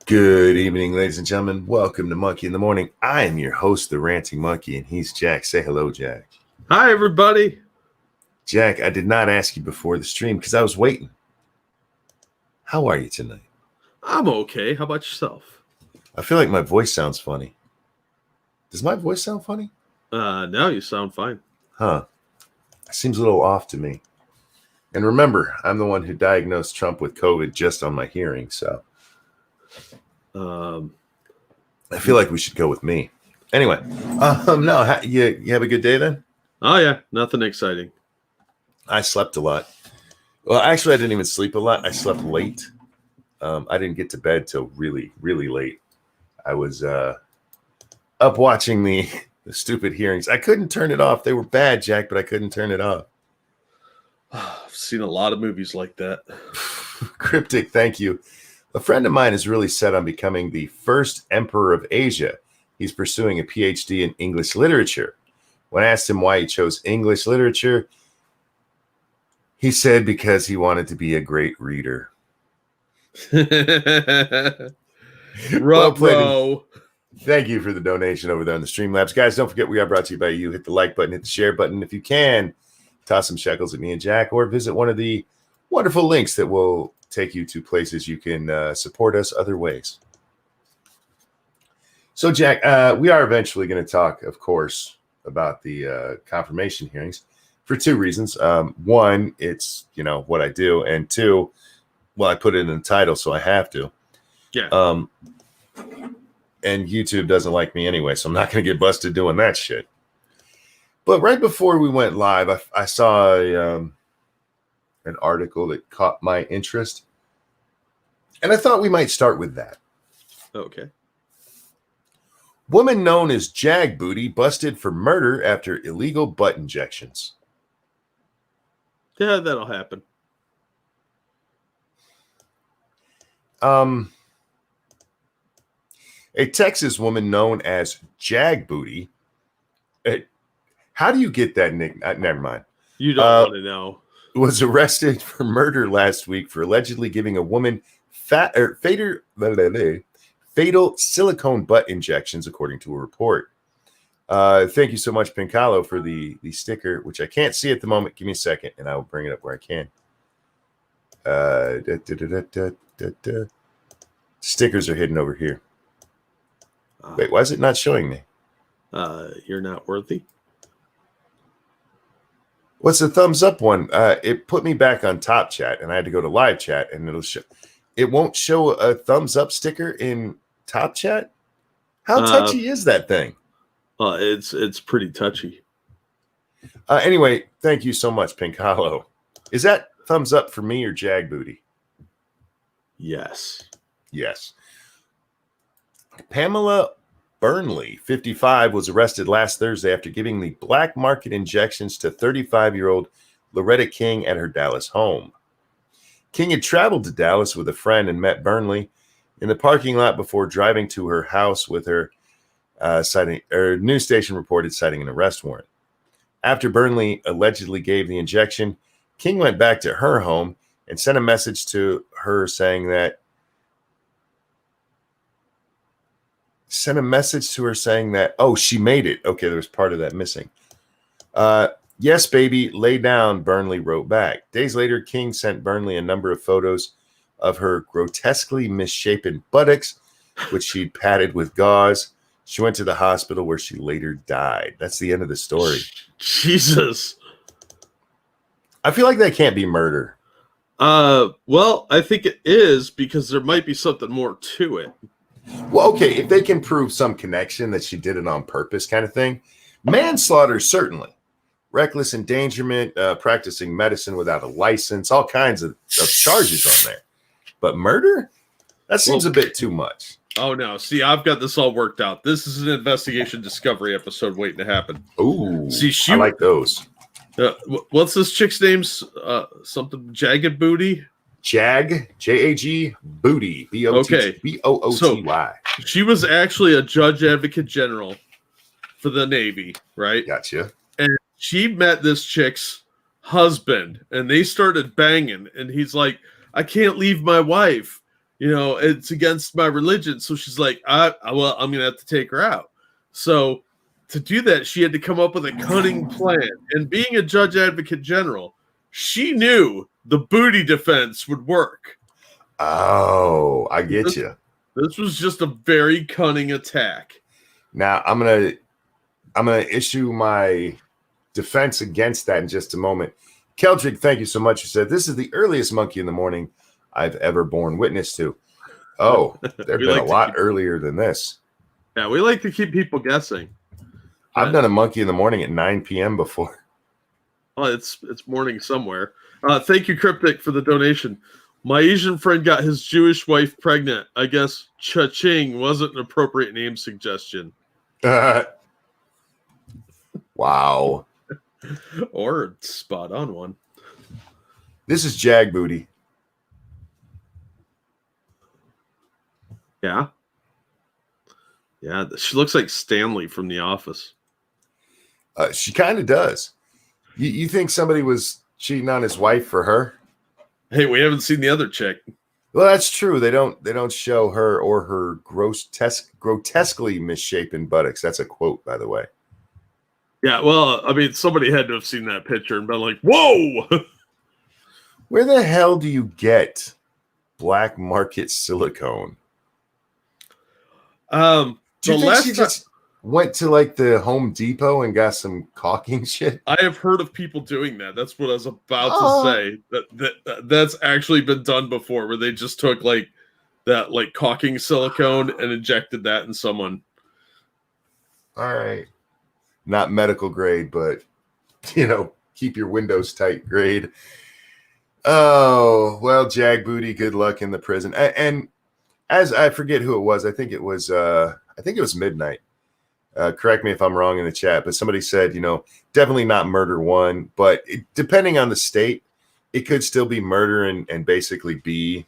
Good evening, ladies and gentlemen. Welcome to Monkey in the Morning. I am your host, the Ranting Monkey, and he's Jack. Say hello, Jack. Hi, everybody. Jack, I did not ask you before the stream because I was waiting. How are you tonight? I'm okay. How about yourself? I feel like my voice sounds funny. Does my voice sound funny? Now you sound fine. Huh. It seems a little off to me. And remember, I'm the one who diagnosed Trump with COVID just on my hearing, so I feel like we should go with me. Anyway, no, you have a good day then? Oh, yeah. Nothing exciting. I slept a lot. Well, actually, I didn't even sleep a lot. I slept late. I didn't get to bed till really, really late. I was up watching the stupid hearings. I couldn't turn it off. They were bad, Jack, but I couldn't turn it off. I've seen a lot of movies like that. Cryptic, thank you. A friend of mine is really set on becoming the first emperor of Asia. He's pursuing a PhD in English literature. When I asked him why he chose English literature, he said because he wanted to be a great reader. Bro. Thank you for the donation over there on the Streamlabs. Guys, don't forget we are brought to you by you. Hit the like button, hit the share button. If you can, toss some shekels at me and Jack, or visit one of the wonderful links that will take you to places you can support us other ways. So, Jack, we are eventually going to talk, of course, about the confirmation hearings for two reasons. One, it's, what I do. And two, well, I put it in the title, so I have to. Yeah. And YouTube doesn't like me anyway, so I'm not going to get busted doing that shit. But right before we went live, I saw an article that caught my interest. And I thought we might start with that. Okay. Woman known as Jag Booty busted for murder after illegal butt injections. Yeah, that'll happen. A Texas woman known as Jag Booty. How do you get that nickname? Never mind. You don't want to know. Was arrested for murder last week for allegedly giving a woman fatal silicone butt injections, according to a report. Thank you so much, Pincalo, for the sticker, which I can't see at the moment. Give me a second, and I will bring it up where I can. Stickers are hidden over here. Wait, why is it not showing me? You're not worthy. What's the thumbs up one? It put me back on top chat, and I had to go to live chat, and it'll show. It won't show a thumbs up sticker in top chat. How touchy is that thing? It's pretty touchy. Anyway, thank you so much, Pink Hollow. Is that thumbs up for me or Jag Booty? Yes. Yes. Pamela Burnley, 55, was arrested last Thursday after giving the black market injections to 35-year-old Loretta King at her Dallas home. King had traveled to Dallas with a friend and met Burnley in the parking lot before driving to her house with her, news station reported citing an arrest warrant. After Burnley allegedly gave the injection, King went back to her home and sent a message to her saying that oh, she made it. Okay, there was part of that missing. Yes, baby, lay down, Burnley wrote back. Days later, King sent Burnley a number of photos of her grotesquely misshapen buttocks, which she'd patted with gauze. She went to the hospital where she later died. That's the end of the story. Jesus. I feel like that can't be murder. Well, I think it is because there might be something more to it. Well, okay, if they can prove some connection that she did it on purpose kind of thing. Manslaughter, certainly. Reckless endangerment, practicing medicine without a license, all kinds of charges on there. But murder? That seems a bit too much. Oh, no. See, I've got this all worked out. This is an investigation discovery episode waiting to happen. Ooh, see, I like those. What's this chick's name? Something Jagged Booty? Jag, J-A-G, Booty, B-O-O-T-Y. So, she was actually a judge advocate general for the Navy, right? Gotcha. And she met this chick's husband, and they started banging, and he's like, I can't leave my wife. it's against my religion. So she's like, I'm going to have to take her out. So to do that, she had to come up with a cunning plan. And being a judge advocate general, she knew the booty defense would work. Oh, I get you. This was just a very cunning attack. Now I'm gonna issue my defense against that in just a moment. Keldrick, thank you so much. You said this is the earliest monkey in the morning I've ever borne witness to. Oh, there've been a lot earlier than this. Yeah, we like to keep people guessing. I've done a monkey in the morning at 9 p.m. before. Oh, it's morning somewhere. Thank you, Cryptic, for the donation. My Asian friend got his Jewish wife pregnant. I guess cha-ching wasn't an appropriate name suggestion. Wow. Or spot on one. This is Jag Booty. Yeah. Yeah, she looks like Stanley from The Office. She kind of does. You think somebody was cheating on his wife for her? Hey, we haven't seen the other chick. Well, that's true. They don't show her or her grotesquely misshapen buttocks. That's a quote, by the way. Yeah, well, I mean, somebody had to have seen that picture and been like, whoa! Where the hell do you get black market silicone? Do you think she just went to like the Home Depot and got some caulking shit? I have heard of people doing that. That's what I was about to say. That's actually been done before, where they just took like that like caulking silicone and injected that in someone. All right. Not medical grade, but keep your windows tight grade. Oh, well, Jag Booty, good luck in the prison. And as I forget who it was, I think it was Midnight. Correct me if I'm wrong in the chat, but somebody said, definitely not murder one, but depending on the state, it could still be murder and basically be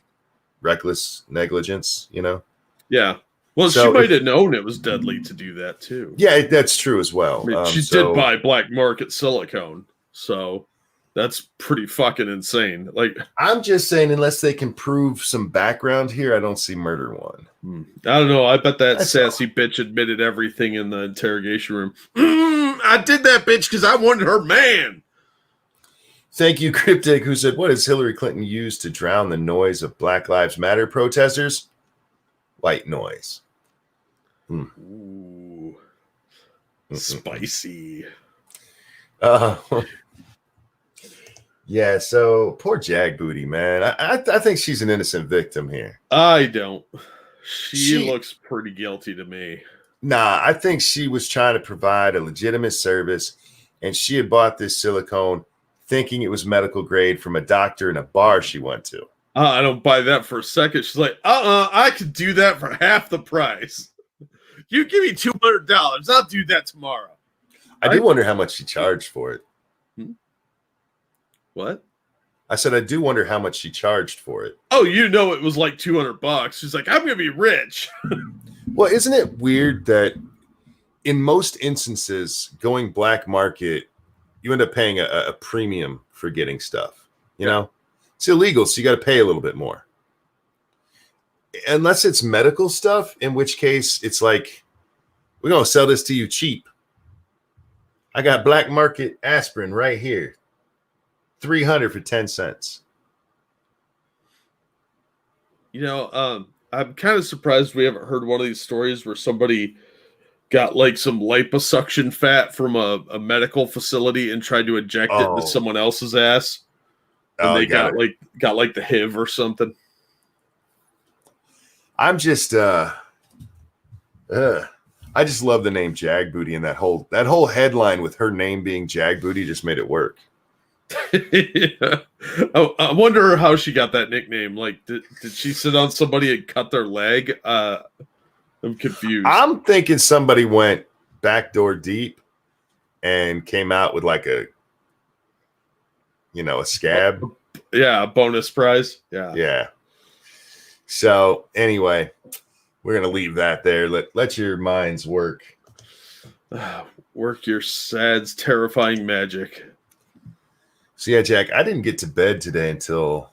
reckless negligence, Yeah. Well, so she might have known it was deadly to do that too. Yeah, that's true as well. I mean, she did buy black market silicone, so that's pretty fucking insane. Like, I'm just saying, unless they can prove some background here, I don't see murder one. I don't know. I bet that sassy bitch admitted everything in the interrogation room. I did that bitch because I wanted her man. Thank you, Cryptic, who said, what does Hillary Clinton use to drown the noise of Black Lives Matter protesters? White noise. Ooh. Spicy. Yeah, so poor Jag Booty, man. I think she's an innocent victim here. I don't. She looks pretty guilty to me. Nah, I think she was trying to provide a legitimate service, and she had bought this silicone thinking it was medical grade from a doctor in a bar she went to. I don't buy that for a second. She's like, I could do that for half the price. You give me $200. I'll do that tomorrow. I do wonder how much she charged for it. What? I said, I do wonder how much she charged for it. Oh, it was like $200. She's like, I'm going to be rich. Well, isn't it weird that in most instances, going black market, you end up paying a premium for getting stuff, you know? It's illegal, so you got to pay a little bit more. Unless it's medical stuff, in which case it's like, we're going to sell this to you cheap. I got black market aspirin right here. $300 for 10 cents. I'm kind of surprised we haven't heard one of these stories where somebody got like some liposuction fat from a medical facility and tried to inject it into someone else's ass. And they got like the HIV or something. I'm just I just love the name Jag Booty, and that whole headline with her name being Jag Booty just made it work. Yeah. I wonder how she got that nickname. Like, did she sit on somebody and cut their leg? I'm confused. I'm thinking somebody went backdoor deep and came out with like a scab. Yeah, a bonus prize. Yeah. So anyway, we're gonna leave that there. Let your minds work. Work your sad's terrifying magic. So yeah, Jack, I didn't get to bed today until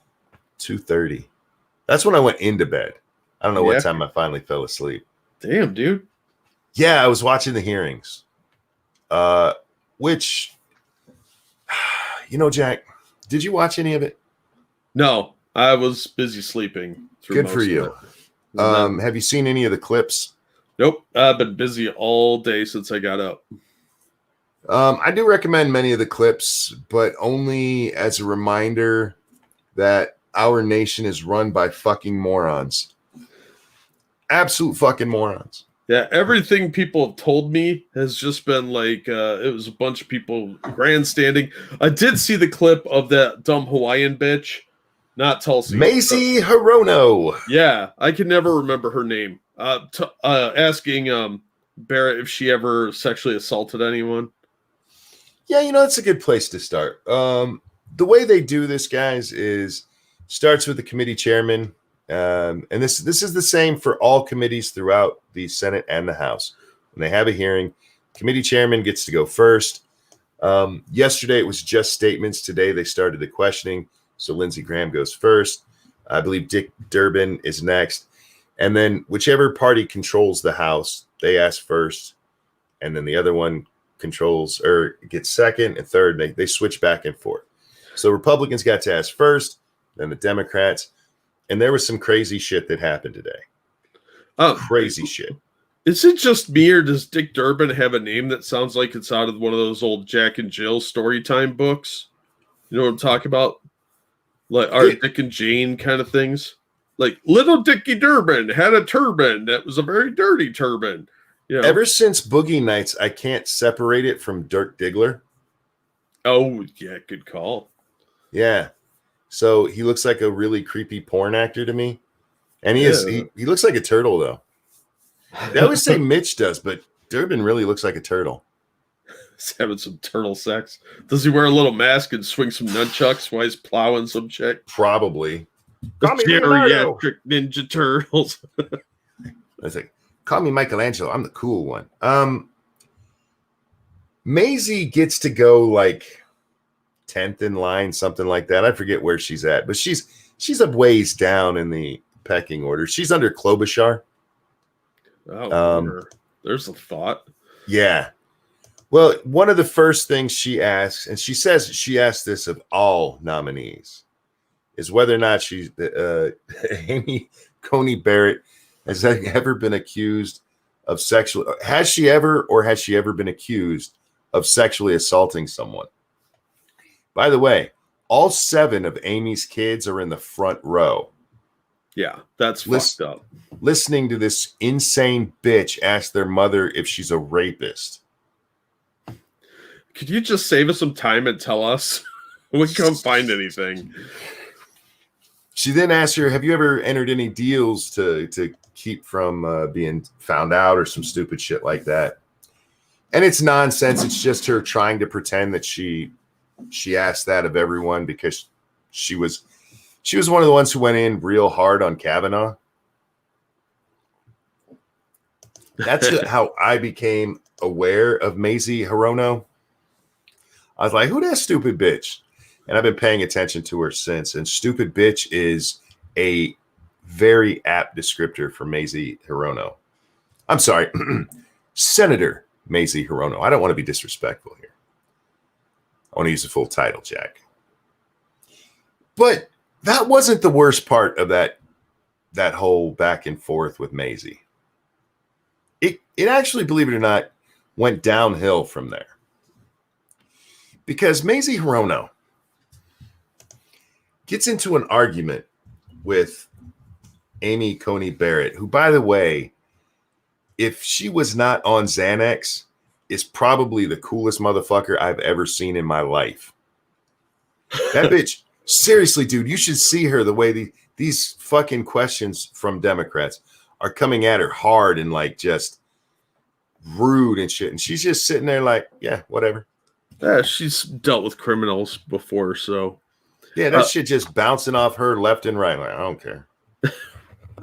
2:30. That's when I went into bed. I don't know Yeah. what time I finally fell asleep. Damn, dude. Yeah, I was watching the hearings. Which, Jack, did you watch any of it? No, I was busy sleeping. Good for you. Have you seen any of the clips? Nope. I've been busy all day since I got up. I do recommend many of the clips, but only as a reminder that our nation is run by fucking morons. Absolute fucking morons. Yeah, everything people have told me has just been like it was a bunch of people grandstanding. I did see the clip of that dumb Hawaiian bitch, not Tulsi. Macy Hirono. Yeah, I can never remember her name. Asking Barrett if she ever sexually assaulted anyone. Yeah, it's a good place to start. The way they do this, guys, is starts with the committee chairman. And this is the same for all committees throughout the Senate and the House. When they have a hearing, committee chairman gets to go first. Yesterday, it was just statements. Today, they started the questioning. So Lindsey Graham goes first. I believe Dick Durbin is next. And then whichever party controls the House, they ask first. And then the other one controls or gets second and third. They switch back and forth. So Republicans got to ask first, then the Democrats. And there was some crazy shit that happened today. Crazy shit. Is it just me, or does Dick Durbin have a name that sounds like it's out of one of those old Jack and Jill storytime books? You know what I'm talking about? Like Dick and Jane kind of things. Like little Dickie Durbin had a turban that was a very dirty turban. Ever since Boogie Nights, I can't separate it from Dirk Diggler. Oh, yeah, good call. Yeah. So he looks like a really creepy porn actor to me. And he looks like a turtle, though. They always say Mitch does, but Durbin really looks like a turtle. He's having some turtle sex. Does he wear a little mask and swing some nunchucks while he's plowing some chick? Probably. The geriatric Ninja Turtles. I was like, call me Michelangelo. I'm the cool one. Maisie gets to go like 10th in line, something like that. I forget where she's at, but she's a ways down in the pecking order. She's under Klobuchar. Oh, there's a thought. Yeah. Well, one of the first things she asks, and she says she asked this of all nominees, is whether or not Amy Coney Barrett has ever been accused of has she ever been accused of sexually assaulting someone? By the way, all 7 of Amy's kids are in the front row. Yeah, that's fucked up. Listening to this insane bitch ask their mother if she's a rapist. Could you just save us some time and tell us? We can't find anything. She then asked her, have you ever entered any deals to keep from being found out or some stupid shit like that? And it's nonsense. It's just her trying to pretend that she asked that of everyone because she was one of the ones who went in real hard on Kavanaugh. That's how I became aware of Mazie Hirono. I was like, who that stupid bitch? And I've been paying attention to her since. And stupid bitch is a very apt descriptor for Mazie Hirono. I'm sorry, Senator Mazie Hirono. I don't want to be disrespectful here. I want to use the full title, Jack. But that wasn't the worst part of that whole back and forth with Mazie. It actually, believe it or not, went downhill from there. Because Mazie Hirono gets into an argument with Amy Coney Barrett, who, by the way, if she was not on Xanax, is probably the coolest motherfucker I've ever seen in my life. That bitch, seriously, dude, you should see her the way these fucking questions from Democrats are coming at her hard and like just rude and shit. And she's just sitting there like, yeah, whatever. Yeah, she's dealt with criminals before, so. Yeah, that shit just bouncing off her left and right. Like, I don't care.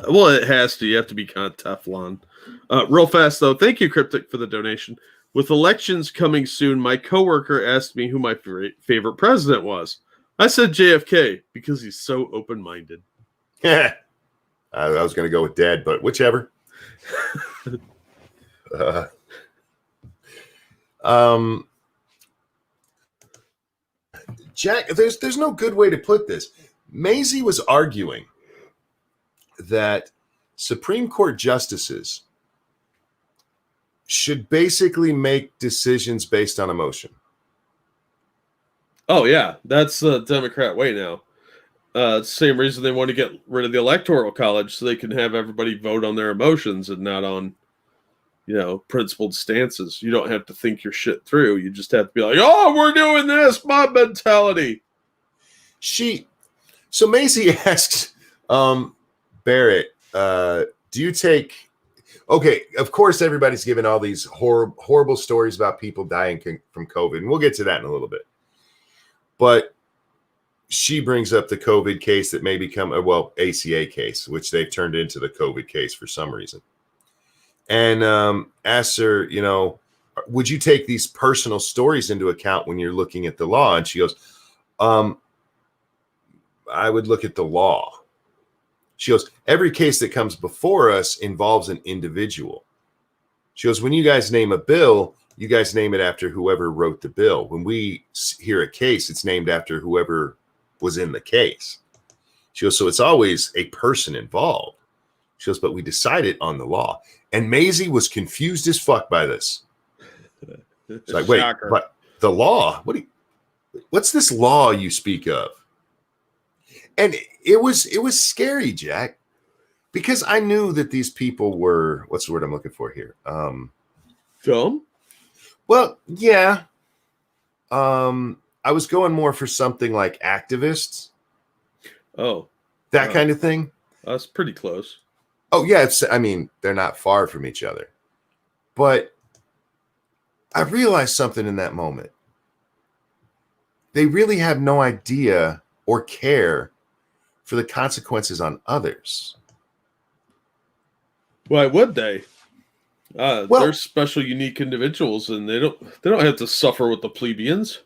Well, it has to. You have to be kind of Teflon. Real fast, though. Thank you, Cryptic, for the donation. With elections coming soon, my coworker asked me who my favorite president was. I said JFK because he's so open-minded. Yeah. I was going to go with dead, but whichever. Jack, there's no good way to put this. Maisie was arguing that Supreme Court justices should basically make decisions based on emotion. Oh, yeah. That's the Democrat way now. Same reason they want to get rid of the Electoral College, so they can have everybody vote on their emotions and not on, principled stances. You don't have to think your shit through. You just have to be like, oh, we're doing this, mob mentality. So Maisie asks Barrett, do you take... Okay, of course, everybody's given all these horrible stories about people dying from COVID, and we'll get to that in a little bit. But she brings up the COVID case that may become ACA case, which they've turned into the COVID case for some reason. And asks her, would you take these personal stories into account when you're looking at the law? And she goes, I would look at the law. She goes, every case that comes before us involves an individual. She goes, when you guys name a bill, you guys name it after whoever wrote the bill. When we hear a case, it's named after whoever was in the case. She goes, so it's always a person involved. She goes, but we decided on the law. And Maisie was confused as fuck by this. She's like, wait, but the law? What's this law you speak of? And it was scary, Jack, because I knew that these people were, what's the word I'm looking for here? Dumb? Well, yeah. I was going more for something like activists. Oh. That kind of thing. That's pretty close. Oh, yeah. They're not far from each other. But I realized something in that moment. They really have no idea or care for the consequences on others. Why would they? They're special, unique individuals, and they don't have to suffer with the plebeians.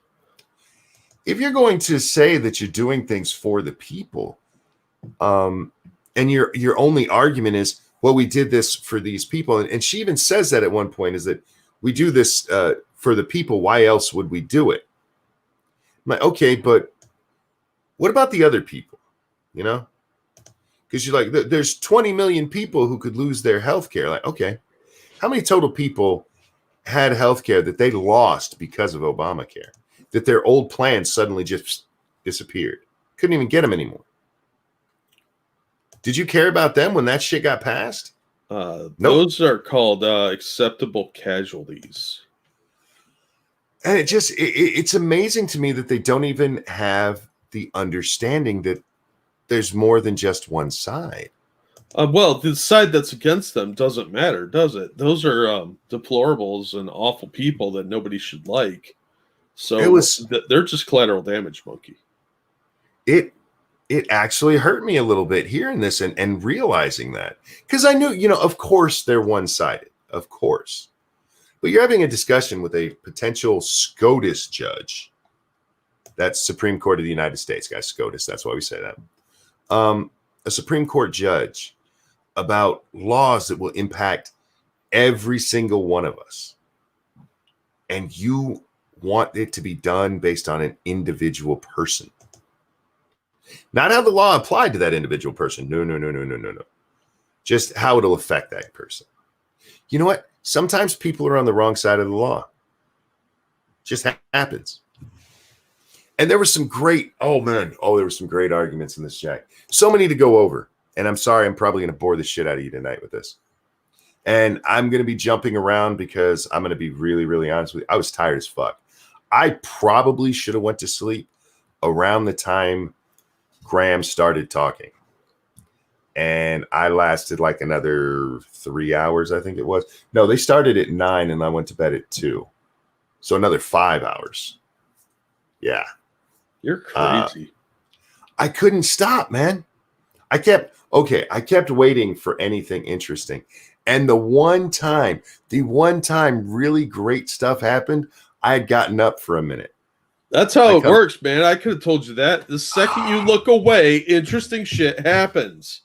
If you're going to say that you're doing things for the people, and your only argument is, well, we did this for these people, and she even says that at one point, is that we do this for the people. Why else would we do it? I'm like, okay, but what about the other people? Because you're like, there's 20 million people who could lose their health care. Like, okay, how many total people had health care that they lost because of Obamacare? That their old plans suddenly just disappeared. Couldn't even get them anymore. Did you care about them when that shit got passed? Nope. Those are called acceptable casualties. And it's amazing to me that they don't even have the understanding that there's more than just one side. Well, the side that's against them doesn't matter, does it? Those are deplorables and awful people that nobody should like. So they're just collateral damage, monkey. It actually hurt me a little bit hearing this and realizing that. Because I knew, of course they're one-sided. Of course. But you're having a discussion with a potential SCOTUS judge. That's Supreme Court of the United States, guys. SCOTUS, that's why we say that. A Supreme Court judge about laws that will impact every single one of us. And you want it to be done based on an individual person. Not how the law applied to that individual person. No. Just how it'll affect that person. You know what? Sometimes people are on the wrong side of the law. Just happens. And there were some great, there were some great arguments in this, Jack. So many to go over. And I'm sorry, I'm probably going to bore the shit out of you tonight with this. And I'm going to be jumping around because I'm going to be really, really honest with you. I was tired as fuck. I probably should have went to sleep around the time Graham started talking. And I lasted like another 3 hours, I think it was. No, they started at 9 and I went to bed at 2. So another 5 hours. Yeah. You're crazy. I couldn't stop, man. I kept waiting for anything interesting. And the one time really great stuff happened, I had gotten up for a minute. That's how it works, man. I could have told you that. The second you look away, interesting shit happens.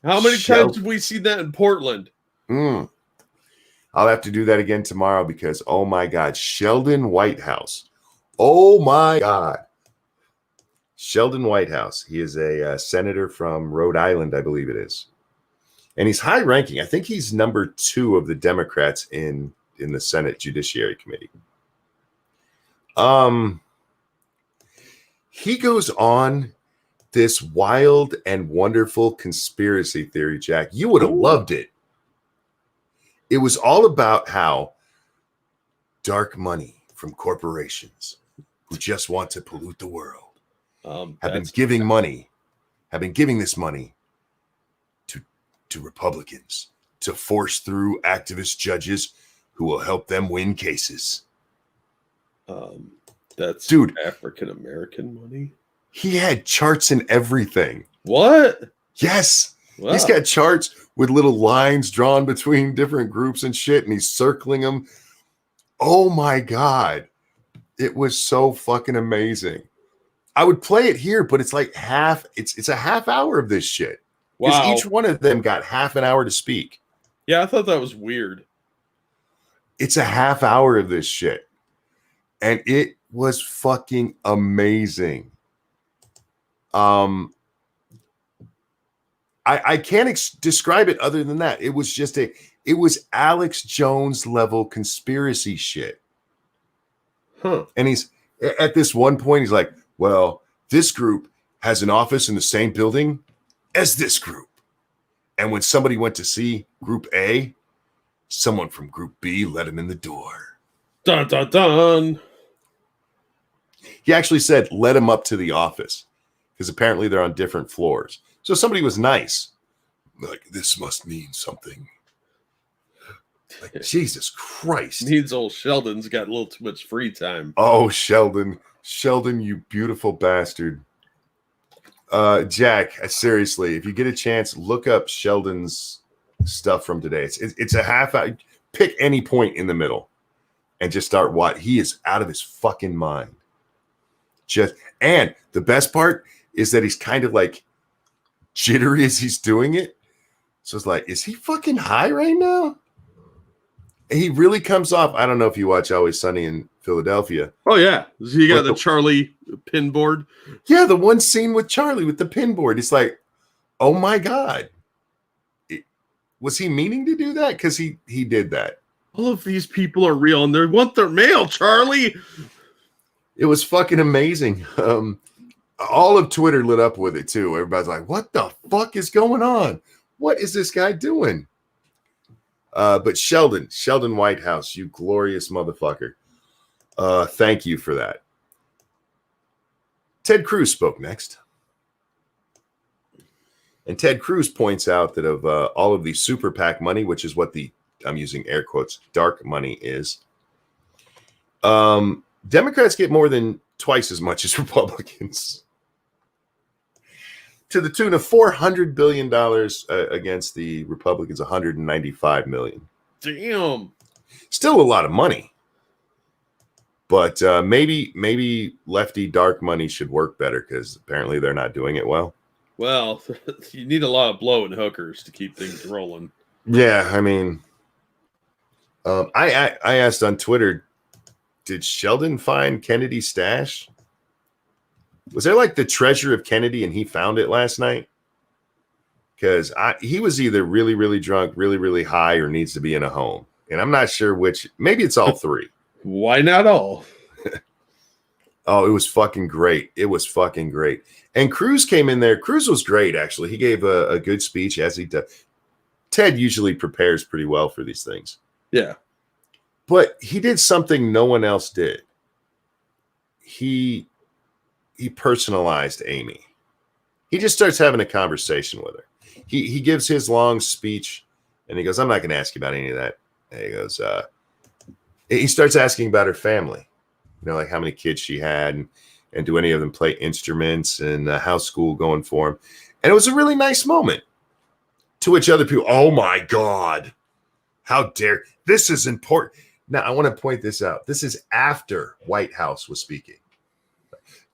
How many times have we seen that in Portland? I'll have to do that again tomorrow because, oh my God, Sheldon Whitehouse. Oh my God. Sheldon Whitehouse. He is a senator from Rhode Island, I believe it is. And he's high ranking. I think he's number 2 of the Democrats in the Senate Judiciary Committee. He goes on this wild and wonderful conspiracy theory, Jack. You would have loved it. It was all about how dark money from corporations who just want to pollute the world have been giving this money to Republicans to force through activist judges who will help them win cases. That's dude, African American money. He had charts and everything. What? Yes. Wow. He's got charts with little lines drawn between different groups and shit, and he's circling them. Oh my God. It was so fucking amazing. I would play it here, but it's like it's a half hour of this shit. Because Wow. each one of them got half an hour to speak. Yeah, I thought that was weird. It's a half hour of this shit. And it was fucking amazing. I can't describe it other than that. It was Alex Jones level conspiracy shit. Huh. And he's at this one point, he's like, well, this group has an office in the same building as this group. And when somebody went to see group A, someone from group B let him in the door. Dun, dun, dun. He actually said, let him up to the office because apparently they're on different floors. So somebody was nice. Like, this must mean something. Like, Jesus Christ. Means old Sheldon's got a little too much free time. Oh, Sheldon, you beautiful bastard. Jack, seriously, if you get a chance, look up Sheldon's stuff from today. It's a half hour. Pick any point in the middle and just start what he is out of his fucking mind. And the best part is that he's kind of like jittery as he's doing it. So it's like, is he fucking high right now? And he really comes off. I don't know if you watch Always Sunny in Philadelphia. Oh, yeah. You got the Charlie pin board. Yeah, the one scene with Charlie with the pin board. It's like, oh my God. Was he meaning to do that? Because he did that. All of these people are real and they want their mail, Charlie. It was fucking amazing. All of Twitter lit up with it too. Everybody's like, what the fuck is going on? What is this guy doing? But Sheldon Whitehouse, you glorious motherfucker. Thank you for that. Ted Cruz spoke next. And Ted Cruz points out that of all of the super PAC money, which is what I'm using air quotes, dark money is, Democrats get more than twice as much as Republicans. To the tune of $400 billion against the Republicans, $195 million. Damn. Still a lot of money. But maybe lefty dark money should work better because apparently they're not doing it well. Well, you need a lot of blowing hookers to keep things rolling. Yeah, I mean, I asked on Twitter, did Sheldon find Kennedy's stash? Was there like the treasure of Kennedy and he found it last night? Because he was either really, really drunk, really, really high, or needs to be in a home. And I'm not sure which. Maybe it's all three. Why not all? Oh, it was fucking great. It was fucking great. And Cruz came in there. Cruz was great, actually. He gave a good speech, as he does. Ted usually prepares pretty well for these things. Yeah. But he did something no one else did. He personalized Amy. He just starts having a conversation with her. He gives his long speech, and he goes, I'm not going to ask you about any of that. And he goes, he starts asking about her family. You know, like how many kids she had, and do any of them play instruments, and how's school going for them. And it was a really nice moment. To which other people, oh my God, how dare, this is important. Now, I want to point this out. This is after Whitehouse was speaking.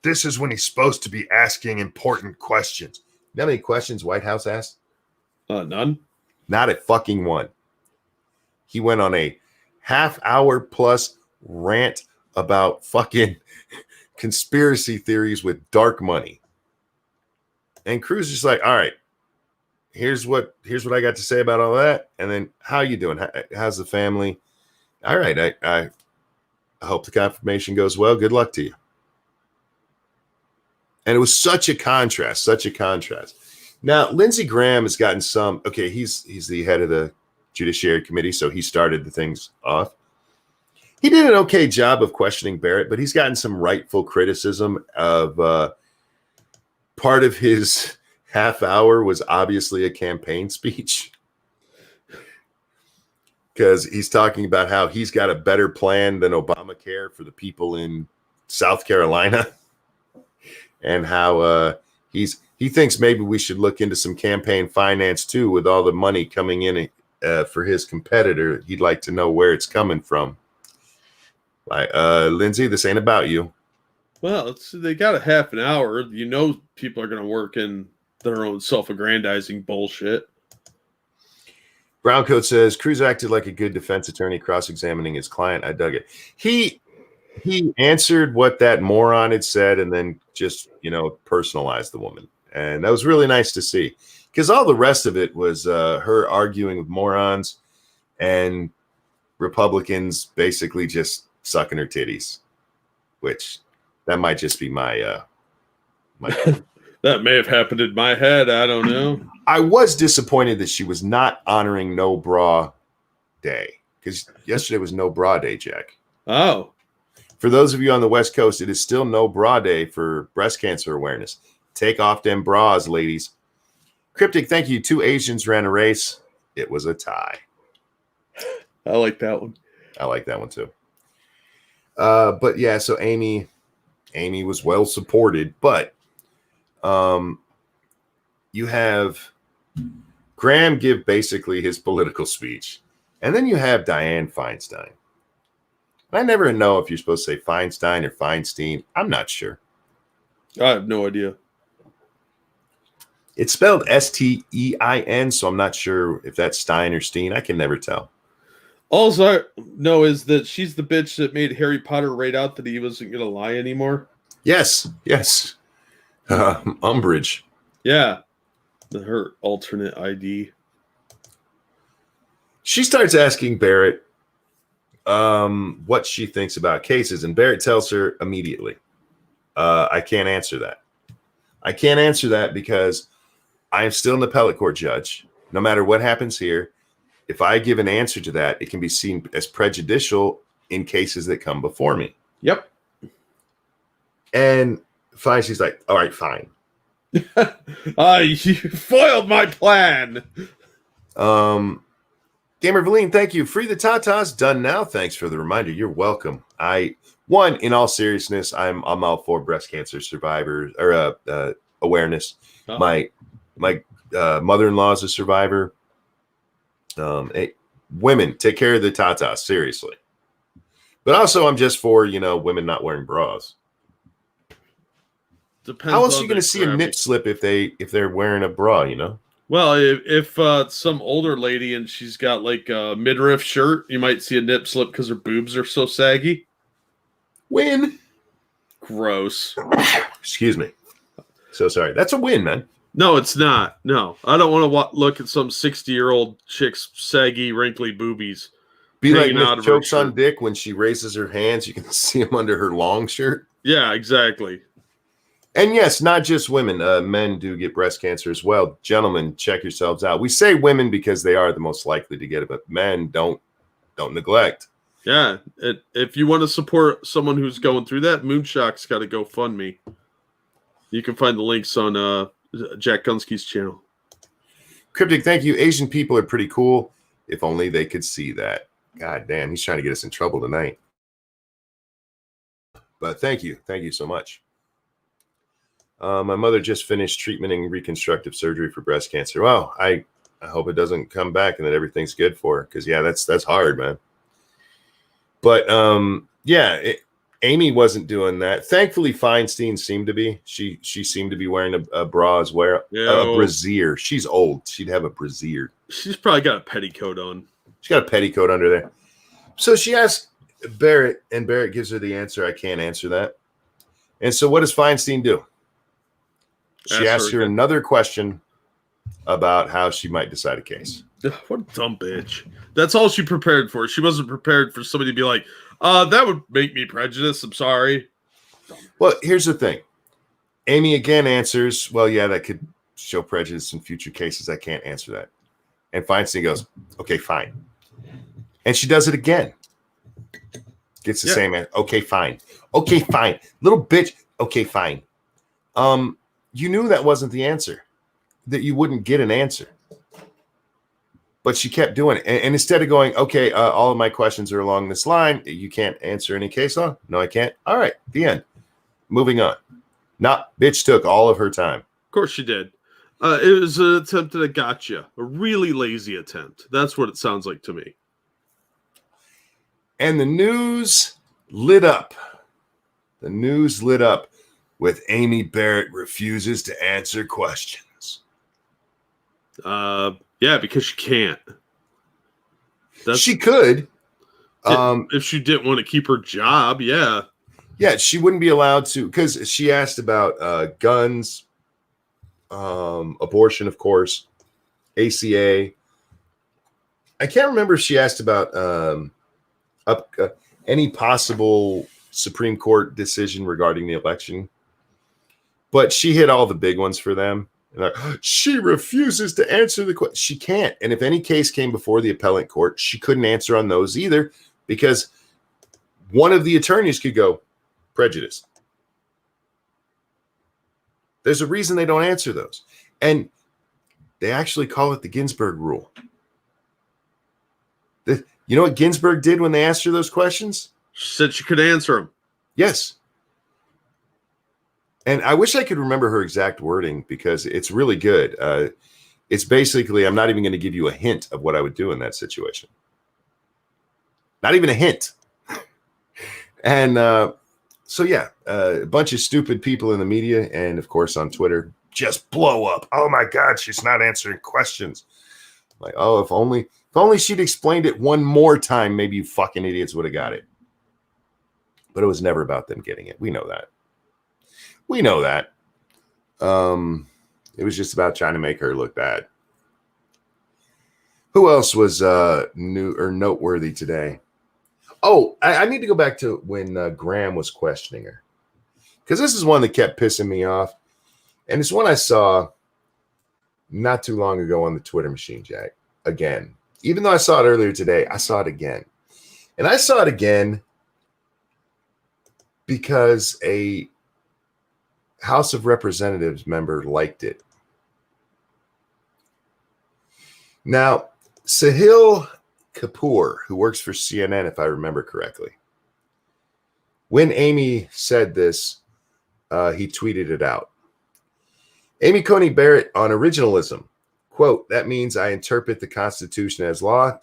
This is when he's supposed to be asking important questions. You know how many questions Whitehouse asked? None. Not a fucking one. He went on a half-hour plus rant about fucking conspiracy theories with dark money. And Cruz is like, all right, here's what I got to say about all that. And then, how you doing? How's the family? All right, I hope the confirmation goes well. Good luck to you. And it was such a contrast. Now, Lindsey Graham has gotten some. Okay, he's the head of the Judiciary Committee, so he started the things off. He did an okay job of questioning Barrett, but he's gotten some rightful criticism of part of his half hour was obviously a campaign speech, because he's talking about how he's got a better plan than Obamacare for the people in South Carolina, and how he thinks maybe we should look into some campaign finance too, with all the money coming in for his competitor. He'd like to know where it's coming from. Like, Lindsay, this ain't about you. Well, they got a half an hour. You know, people are going to work in their own self-aggrandizing bullshit. Browncoat says Cruz acted like a good defense attorney, cross-examining his client. I dug it. He answered what that moron had said, and then just, personalized the woman, and that was really nice to see. Because all the rest of it was her arguing with morons and Republicans basically just sucking her titties, which that might just be my that may have happened in my head. I don't know. I was disappointed that she was not honoring No Bra Day, because yesterday was No Bra Day, Jack. Oh. For those of you on the West Coast, it is still No Bra Day for breast cancer awareness. Take off them bras, ladies. Cryptic, thank you. 2 Asians ran a race. It was a tie. I like that one. I like that one too. But yeah, so Amy was well supported, but you have Graham give basically his political speech, and then you have Dianne Feinstein. I never know if you're supposed to say Feinstein or Feinstein. I'm not sure. I have no idea. It's spelled Stein, so I'm not sure if that's Stein or Steen. I can never tell. All I know is that she's the bitch that made Harry Potter write out that he wasn't going to lie anymore. Yes. Umbridge. Yeah. Her alternate ID. She starts asking Barrett what she thinks about cases, and Barrett tells her immediately, I can't answer that. I can't answer that because I am still an appellate court judge. No matter what happens here, if I give an answer to that, it can be seen as prejudicial in cases that come before me. Yep. And fine, she's like, all right, fine. You foiled my plan. Gamer Valine, thank you. Free the Tatas, done now. Thanks for the reminder. You're welcome. In all seriousness, I'm all for breast cancer survivors or awareness. Oh. My mother-in-law is a survivor. Women, take care of the tatas, seriously. But also, I'm just for women not wearing bras. Depends. How else are you going to see a nip slip if they're wearing a bra? Well, if some older lady and she's got like a midriff shirt, you might see a nip slip because her boobs are so saggy. Win. Gross. Excuse me. So sorry. That's a win, man. No, it's not. No, I don't want to look at some 60-year-old chick's saggy, wrinkly boobies. Be like Miss Chokes on Dick when she raises her hands. You can see them under her long shirt. Yeah, exactly. And yes, not just women. Men do get breast cancer as well. Gentlemen, check yourselves out. We say women because they are the most likely to get it, but men don't neglect. Yeah, if you want to support someone who's going through that, Moonshock's got a GoFundMe. You can find the links on Jack Gunsky's channel. Cryptic, thank you. Asian people are pretty cool. If only they could see that. God damn, he's trying to get us in trouble tonight. But thank you. Thank you so much. My mother just finished treatment and reconstructive surgery for breast cancer. Well, I hope it doesn't come back and that everything's good for her. Because, yeah, that's hard, man. But, Amy wasn't doing that. Thankfully, Feinstein seemed to be. She seemed to be wearing a bra as well. A brassiere. She's old. She'd have a brassiere. She's probably got a petticoat on. She's got a petticoat under there. So she asks Barrett, and Barrett gives her the answer. I can't answer that. And so what does Feinstein do? She asks her another question about how she might decide a case. What a dumb bitch. That's all she prepared for. She wasn't prepared for somebody to be like, that would make me prejudiced. I'm sorry. Well, here's the thing. Amy again answers, well, yeah, that could show prejudice in future cases. I can't answer that. And Feinstein goes, okay, fine. And she does it again. Gets the same answer. Okay, fine. Okay, fine. Little bitch. Okay, fine. You knew that wasn't the answer, that you wouldn't get an answer. But she kept doing it. And instead of going, okay, all of my questions are along this line. You can't answer any case law? No, I can't. All right, the end. Moving on. Bitch took all of her time. Of course she did. It was an attempt at a gotcha. A really lazy attempt. That's what it sounds like to me. And the news lit up. The news lit up with Amy Barrett refuses to answer questions. Yeah, because she can't. She could. If she didn't want to keep her job, yeah. Yeah, she wouldn't be allowed to, because she asked about guns, abortion, of course, ACA. I can't remember if she asked about any possible Supreme Court decision regarding the election. But she hit all the big ones for them. And she refuses to answer the question. She can't. And if any case came before the appellate court, she couldn't answer on those either, because one of the attorneys could go, prejudice. There's a reason they don't answer those. And they actually call it the Ginsburg rule. You know what Ginsburg did when they asked her those questions? She said she could answer them. Yes. And I wish I could remember her exact wording, because it's really good. It's basically, I'm not even going to give you a hint of what I would do in that situation. Not even a hint. And so, yeah, a bunch of stupid people in the media and, of course, on Twitter just blow up. Oh, my God, she's not answering questions. Like, oh, if only she'd explained it one more time, maybe you fucking idiots would have got it. But it was never about them getting it. We know that. We know that. It was just about trying to make her look bad. Who else was new or noteworthy today? Oh, I need to go back to when Graham was questioning her, because this is one that kept pissing me off. And it's one I saw not too long ago on the Twitter machine, Jack. Again. Even though I saw it earlier today, I saw it again. And I saw it again because a House of Representatives member liked it. Now, Sahil Kapoor, who works for CNN, if I remember correctly, when Amy said this, he tweeted it out. Amy Coney Barrett on originalism. Quote, that means I interpret the Constitution as law, ...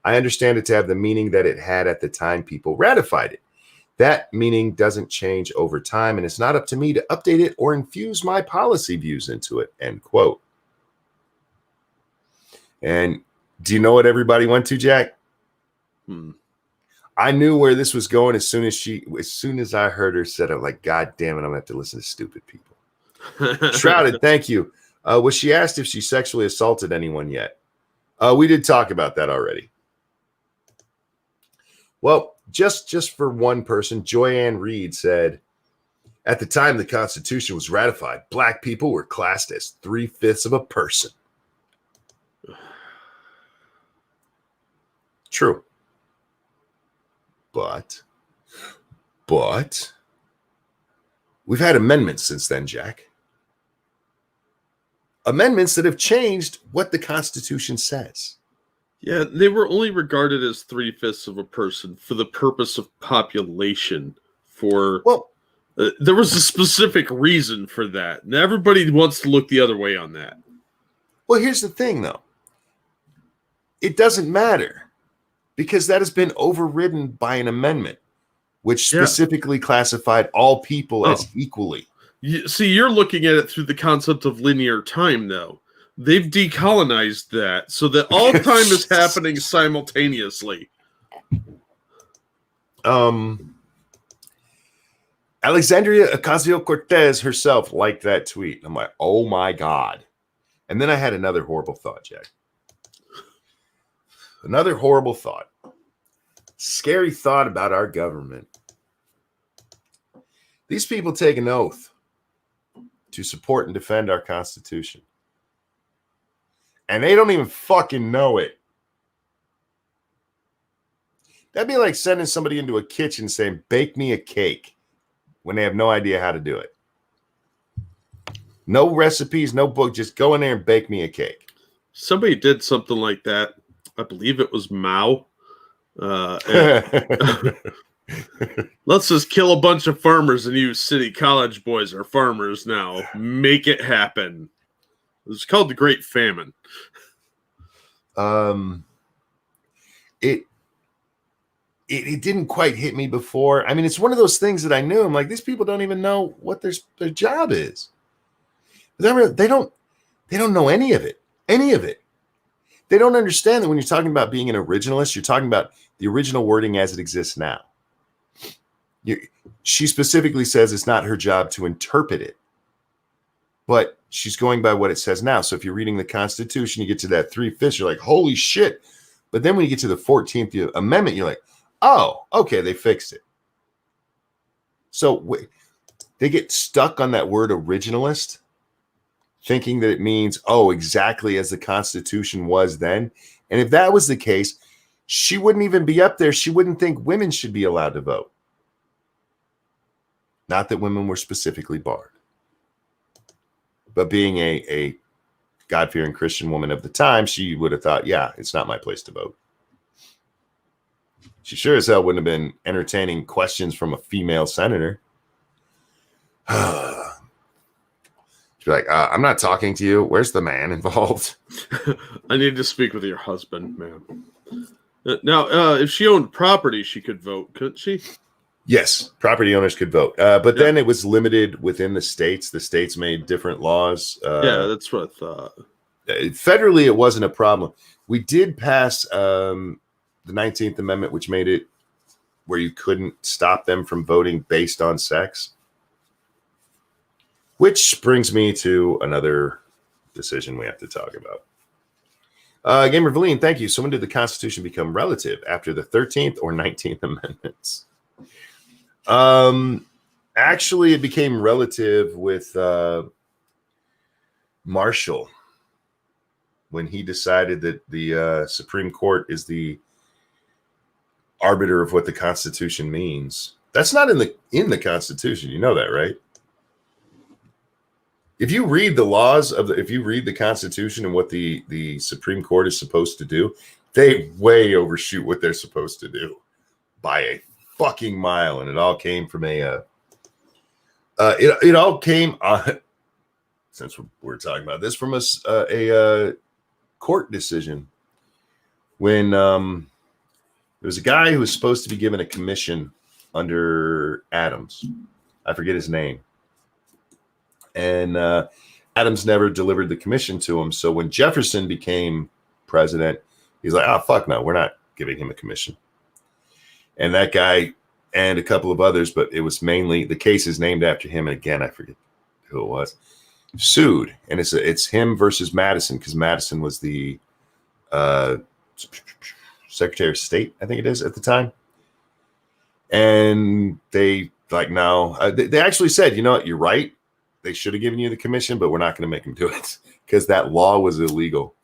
I understand it to have the meaning that it had at the time people ratified it. That meaning doesn't change over time, and it's not up to me to update it or infuse my policy views into it, end quote. And do you know what everybody went to, Jack? I knew where this was going as soon as I heard her said it. Like, God damn it, I'm going to have to listen to stupid people. Shrouded, thank you. Was she asked if she sexually assaulted anyone yet? We did talk about that already. Well, just for one person, Joyanne Reed said, at the time the Constitution was ratified, black people were classed as 3/5 of a person. True. But we've had amendments since then, Jack. Amendments that have changed what the Constitution says. Yeah, they were only regarded as 3/5 of a person for the purpose of population. There was a specific reason for that, and everybody wants to look the other way on that. Well, here's the thing, though. It doesn't matter, because that has been overridden by an amendment. which specifically classified all people as equally. See, you're looking at it through the concept of linear time, though. They've decolonized that so that all time is happening simultaneously. Alexandria Ocasio-Cortez herself liked that tweet. I'm like, oh my God. And then I had another horrible thought, Jack. Another horrible thought. Scary thought about our government. These people take an oath to support and defend our Constitution. And they don't even fucking know it. That'd be like sending somebody into a kitchen saying, bake me a cake, when they have no idea how to do it. No recipes, no book, just go in there and bake me a cake. Somebody did something like that. I believe it was Mao. Let's just kill a bunch of farmers and use city college boys are farmers now. Make it happen. It's called the Great Famine. It didn't quite hit me before. I mean, it's one of those things that I knew. I'm like, these people don't even know what their job is. They don't know any of it. Any of it. They don't understand that when you're talking about being an originalist, you're talking about the original wording as it exists now. She specifically says it's not her job to interpret it, but she's going by what it says now. So if you're reading the Constitution, you get to that 3/5, you're like, holy shit. But then when you get to the 14th Amendment, you're like, oh, okay, they fixed it. So they get stuck on that word originalist, thinking that it means, oh, exactly as the Constitution was then. And if that was the case, she wouldn't even be up there. She wouldn't think women should be allowed to vote. Not that women were specifically barred. But being a God-fearing Christian woman of the time, she would have thought, yeah, it's not my place to vote. She sure as hell wouldn't have been entertaining questions from a female senator. She'd be like, I'm not talking to you. Where's the man involved? I need to speak with your husband, ma'am. Now, if she owned property, she could vote, couldn't she? Yes, property owners could vote. But then it was limited within the states. The states made different laws. Yeah, that's what I thought. Federally, it wasn't a problem. We did pass the 19th Amendment, which made it where you couldn't stop them from voting based on sex. Which brings me to another decision we have to talk about. Gamer Valine, thank you. So when did the Constitution become relative? After the 13th or 19th Amendments? Actually, it became relative with Marshall when he decided that the Supreme Court is the arbiter of what the Constitution means. That's not in the Constitution. You know that, right? If you read the laws if you read the Constitution and what the Supreme Court is supposed to do, they way overshoot what they're supposed to do by a fucking mile. And it all came from it all came on, since we're talking about this, from a court decision when there was a guy who was supposed to be given a commission under Adams. I forget his name. And Adams never delivered the commission to him. So when Jefferson became president, he's like, oh, fuck no, we're not giving him a commission. And that guy and a couple of others, but it was mainly, the case is named after him. And again, I forget who it was, sued. And it's him versus Madison, because Madison was the Secretary of State, I think it is, at the time. And they like, no, they actually said, you know what, you're right. They should have given you the commission, but we're not going to make them do it because that law was illegal.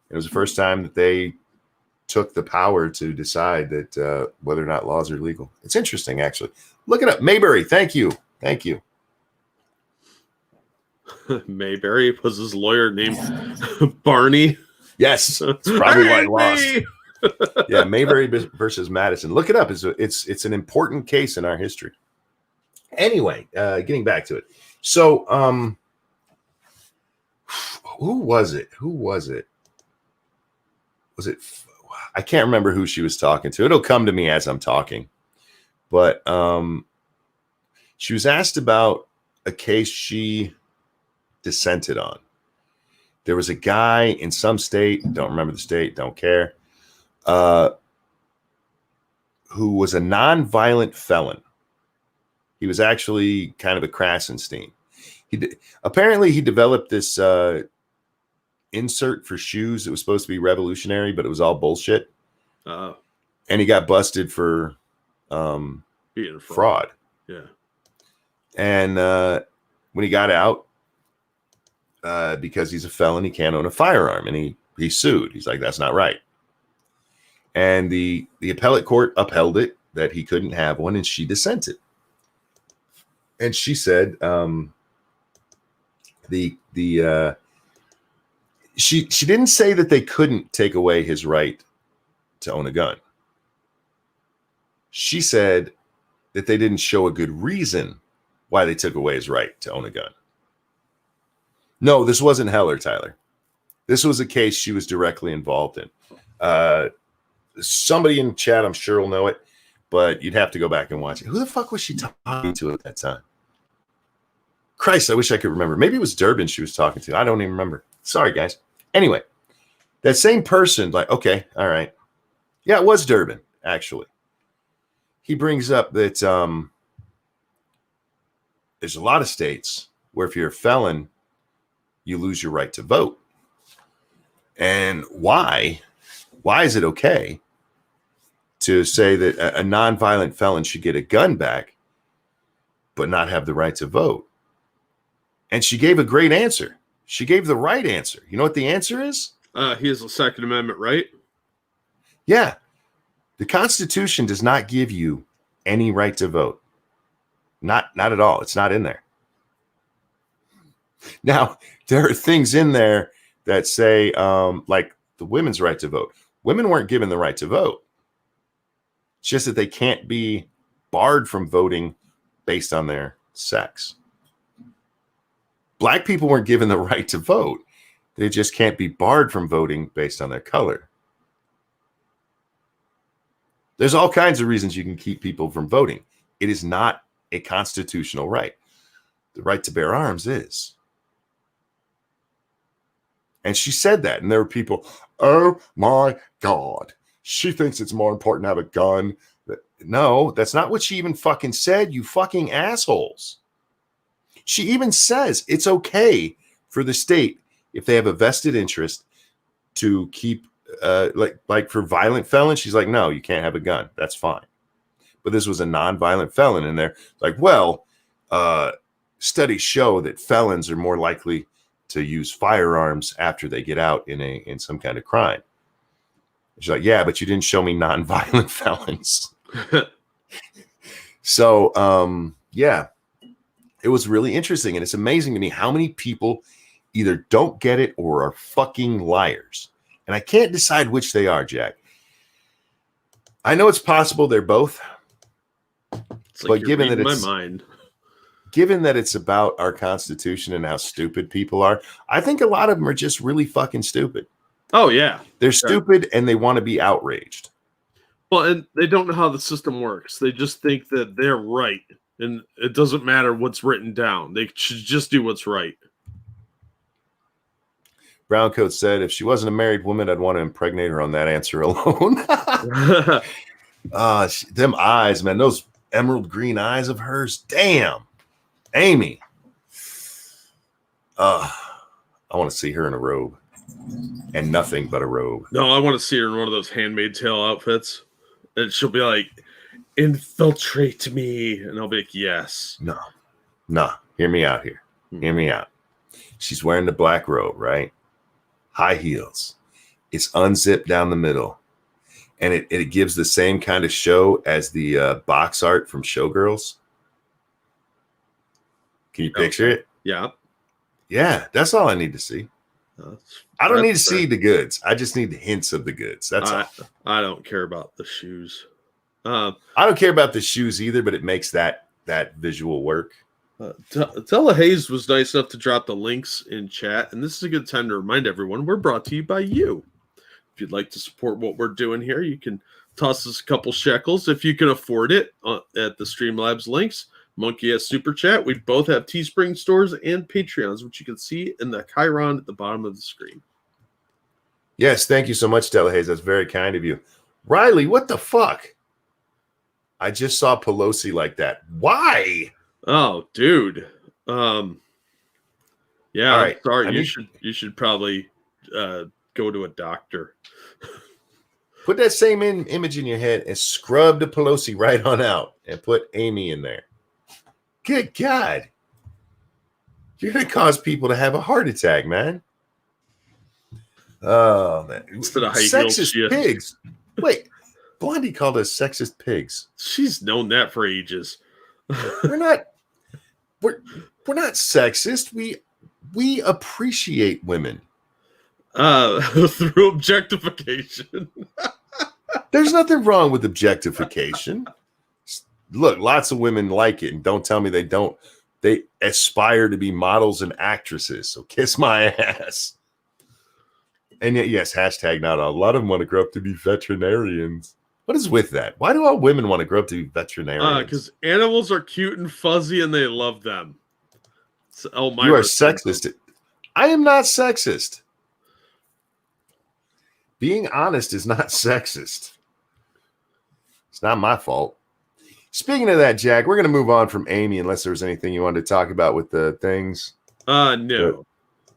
It was the first time that they took the power to decide that whether or not laws are legal. It's interesting, actually. Look it up. Mayberry, thank you. Thank you. Mayberry was his lawyer named Barney. Yes, it's probably why he lost. Yeah, Mayberry versus Madison. Look it up. It's an important case in our history. Anyway, getting back to it. So, who was it? Was it I can't remember who she was talking to. It'll come to me as I'm talking. But she was asked about a case she dissented on. There was a guy in some state, don't remember the state, don't care, who was a non-violent felon. He was actually kind of a Krasenstein. Apparently he developed this insert for shoes that was supposed to be revolutionary, but it was all bullshit. And he got busted for being fraud. Yeah. And when he got out, because he's a felon, he can't own a firearm, and he sued. He's like, that's not right. And the appellate court upheld it that he couldn't have one, and she dissented. And she said she didn't say that they couldn't take away his right to own a gun. She said that they didn't show a good reason why they took away his right to own a gun. No, this wasn't Heller, Tyler. This was a case she was directly involved in. Somebody in the chat, I'm sure, will know it, but you'd have to go back and watch it. Who the fuck was she talking to at that time? Christ, I wish I could remember. Maybe it was Durbin she was talking to. I don't even remember. Sorry, guys. Anyway, that same person, like, okay, all right. Yeah, it was Durbin, actually. He brings up that there's a lot of states where if you're a felon, you lose your right to vote. And why is it okay to say that a nonviolent felon should get a gun back, but not have the right to vote? And she gave a great answer. She gave the right answer. You know what the answer is? He has a Second Amendment right. Yeah. The Constitution does not give you any right to vote. Not at all. It's not in there. Now, there are things in there that say, like the women's right to vote. Women weren't given the right to vote. It's just that they can't be barred from voting based on their sex. Black people weren't given the right to vote. They just can't be barred from voting based on their color. There's all kinds of reasons you can keep people from voting. It is not a constitutional right. The right to bear arms is. And she said that, and there were people, oh my God, she thinks it's more important to have a gun. No, that's not what she even fucking said, you fucking assholes. She even says it's okay for the state, if they have a vested interest, to keep, like for violent felons, she's like, no, you can't have a gun. That's fine. But this was a non-violent felon in there. Like, well, studies show that felons are more likely to use firearms after they get out in some kind of crime. She's like, yeah, but you didn't show me non-violent felons. So, yeah, it was really interesting. And it's amazing to me how many people either don't get it or are fucking liars. And I can't decide which they are, Jack. I know it's possible they're both. It's like, but given that it's my mind. Given that it's about our Constitution and how stupid people are, I think a lot of them are just really fucking stupid. Oh, yeah. They're stupid and they want to be outraged. Well, and they don't know how the system works. They just think that they're right. And it doesn't matter what's written down. They should just do what's right. Browncoat said, if she wasn't a married woman, I'd want to impregnate her on that answer alone. Them eyes, man. Those emerald green eyes of hers. Damn. Amy. I want to see her in a robe. And nothing but a robe. No, I want to see her in one of those Handmaid's Tale outfits. And she'll be like, infiltrate me. And I'll be like, yes. No. Hear me out here. Hear me out. She's wearing the black robe, right? High heels. It's unzipped down the middle. And it gives the same kind of show as the box art from Showgirls. Can you picture it? Yeah. Yeah, that's all I need to see. I don't need to see the goods. I just need the hints of the goods. That's all. I don't care about the shoes. I don't care about the shoes either, but it makes that visual work. Della Hayes was nice enough to drop the links in chat, and this is a good time to remind everyone we're brought to you by you. If you'd like to support what we're doing here, you can toss us a couple shekels if you can afford it at the Streamlabs links. Monkey has Super Chat. We both have Teespring stores and Patreons, which you can see in the Chiron at the bottom of the screen. Yes, thank you so much, Delahaye. That's very kind of you. Riley, what the fuck? I just saw Pelosi like that. Why? Oh, dude. Yeah, All right. sorry. You should probably go to a doctor. Put that same image in your head and scrub the Pelosi right on out and put Amy in there. Good God. You're going to cause people to have a heart attack, man. Oh, man. Instead of sexist pigs. Wait, Blondie called us sexist pigs. She's known that for ages. We're not sexist. We appreciate women. Through objectification. There's nothing wrong with objectification. Look, lots of women like it, and don't tell me they don't. They aspire to be models and actresses, so kiss my ass. And yet, yes, hashtag not all. A lot of them want to grow up to be veterinarians. What is with that? Why do all women want to grow up to be veterinarians? Because animals are cute and fuzzy, and they love them. So, you are sexist. I am not sexist. Being honest is not sexist. It's not my fault. Speaking of that, Jack, we're going to move on from Amy unless there was anything you wanted to talk about with the things. No.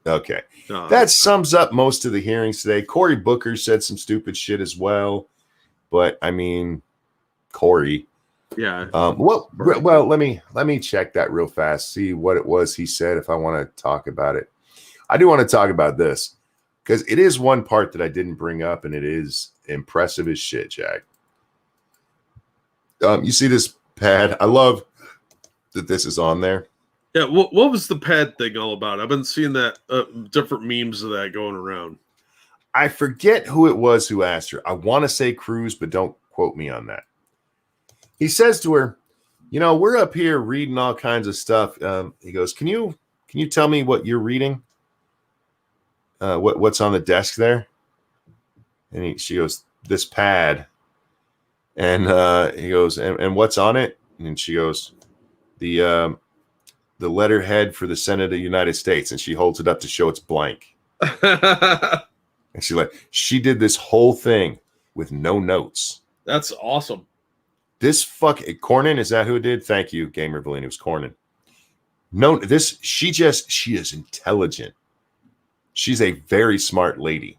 Okay. That sums up most of the hearings today. Cory Booker said some stupid shit as well. But, I mean, Cory. Yeah. Well, let me check that real fast, see what it was he said if I want to talk about it. I do want to talk about this because it is one part that I didn't bring up, and it is impressive as shit, Jack. You see this pad? I love that this is on there. Yeah, what was the pad thing all about? I've been seeing that different memes of that going around. I forget who it was who asked her. I want to say Cruz, but don't quote me on that. He says to her, "You know, we're up here reading all kinds of stuff." He goes, "Can you tell me what you're reading? What's on the desk there?" And she goes, "This pad." And he goes, and what's on it? And she goes, the letterhead for the Senate of the United States. And she holds it up to show it's blank. And she did this whole thing with no notes. That's awesome. This Cornyn, is that who it did? Thank you, Gamer Valina. It was Cornyn. No, she is intelligent. She's a very smart lady.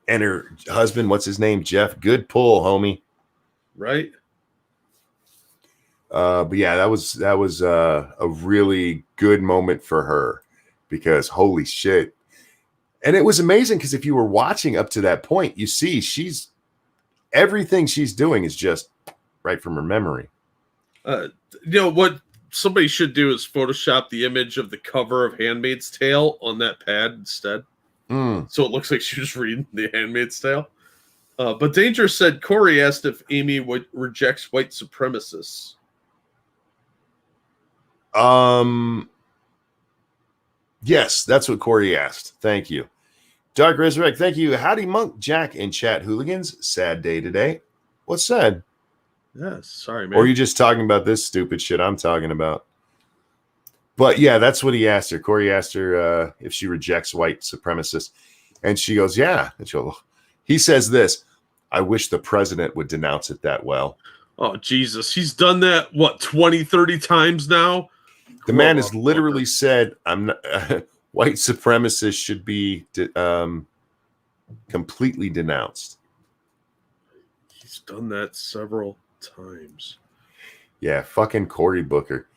And her husband, what's his name? Jeff. Good pull, homie. Right. But yeah, that was a really good moment for her because holy shit. And it was amazing because if you were watching up to that point, you see everything she's doing is just right from her memory. What somebody should do is Photoshop the image of the cover of Handmaid's Tale on that pad instead. So it looks like she was reading The Handmaid's Tale. But Danger said Cory asked if Amy rejects white supremacists. Yes, that's what Cory asked. Thank you. Dark Resurrect, thank you. Howdy Monk, Jack, and Chat Hooligans. Sad day today. What's sad? Yeah, sorry, man. Or are you just talking about this stupid shit I'm talking about? But yeah, that's what he asked her. Cory asked her if she rejects white supremacists. And she goes, yeah. And he says this, I wish the president would denounce it that well. Oh, Jesus. He's done that, 20, 30 times now? The man has literally said, "I'm not, white supremacists should be completely denounced." He's done that several times. Yeah, fucking Cory Booker.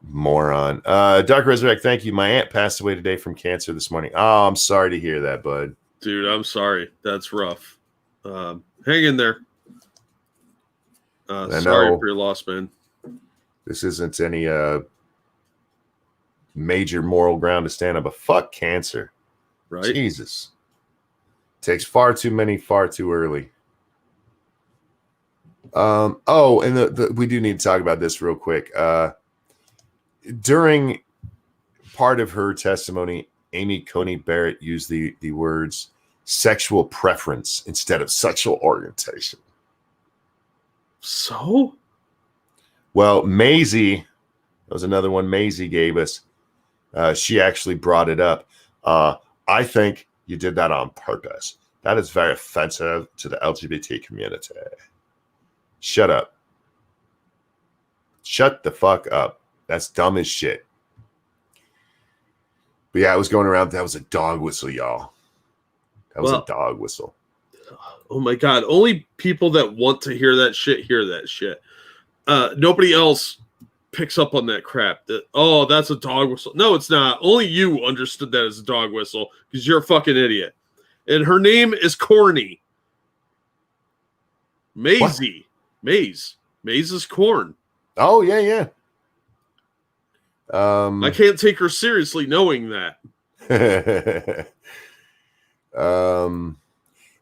Moron. Dark Resurrect, thank you. My aunt passed away today from cancer this morning. Oh, I'm sorry to hear that, bud. Dude, I'm sorry. That's rough. Hang in there. Sorry for your loss, man. This isn't any major moral ground to stand on, but fuck cancer. Right? Jesus. Takes far too many, far too early. And we do need to talk about this real quick. During part of her testimony, Amy Coney Barrett used the words, sexual preference instead of sexual orientation. So? Well, Maisie, that was another one Maisie gave us. She actually brought it up. I think you did that on purpose. That is very offensive to the LGBT community. Shut up. Shut the fuck up. That's dumb as shit. But yeah, I was going around. That was a dog whistle, y'all. That was a dog whistle. Oh my God. Only people that want to hear that shit hear that shit. Nobody else picks up on that crap. That's a dog whistle. No, it's not. Only you understood that as a dog whistle because you're a fucking idiot. And her name is Corny. Maisie. Maze. Maze is corn. Oh, yeah. I can't take her seriously knowing that.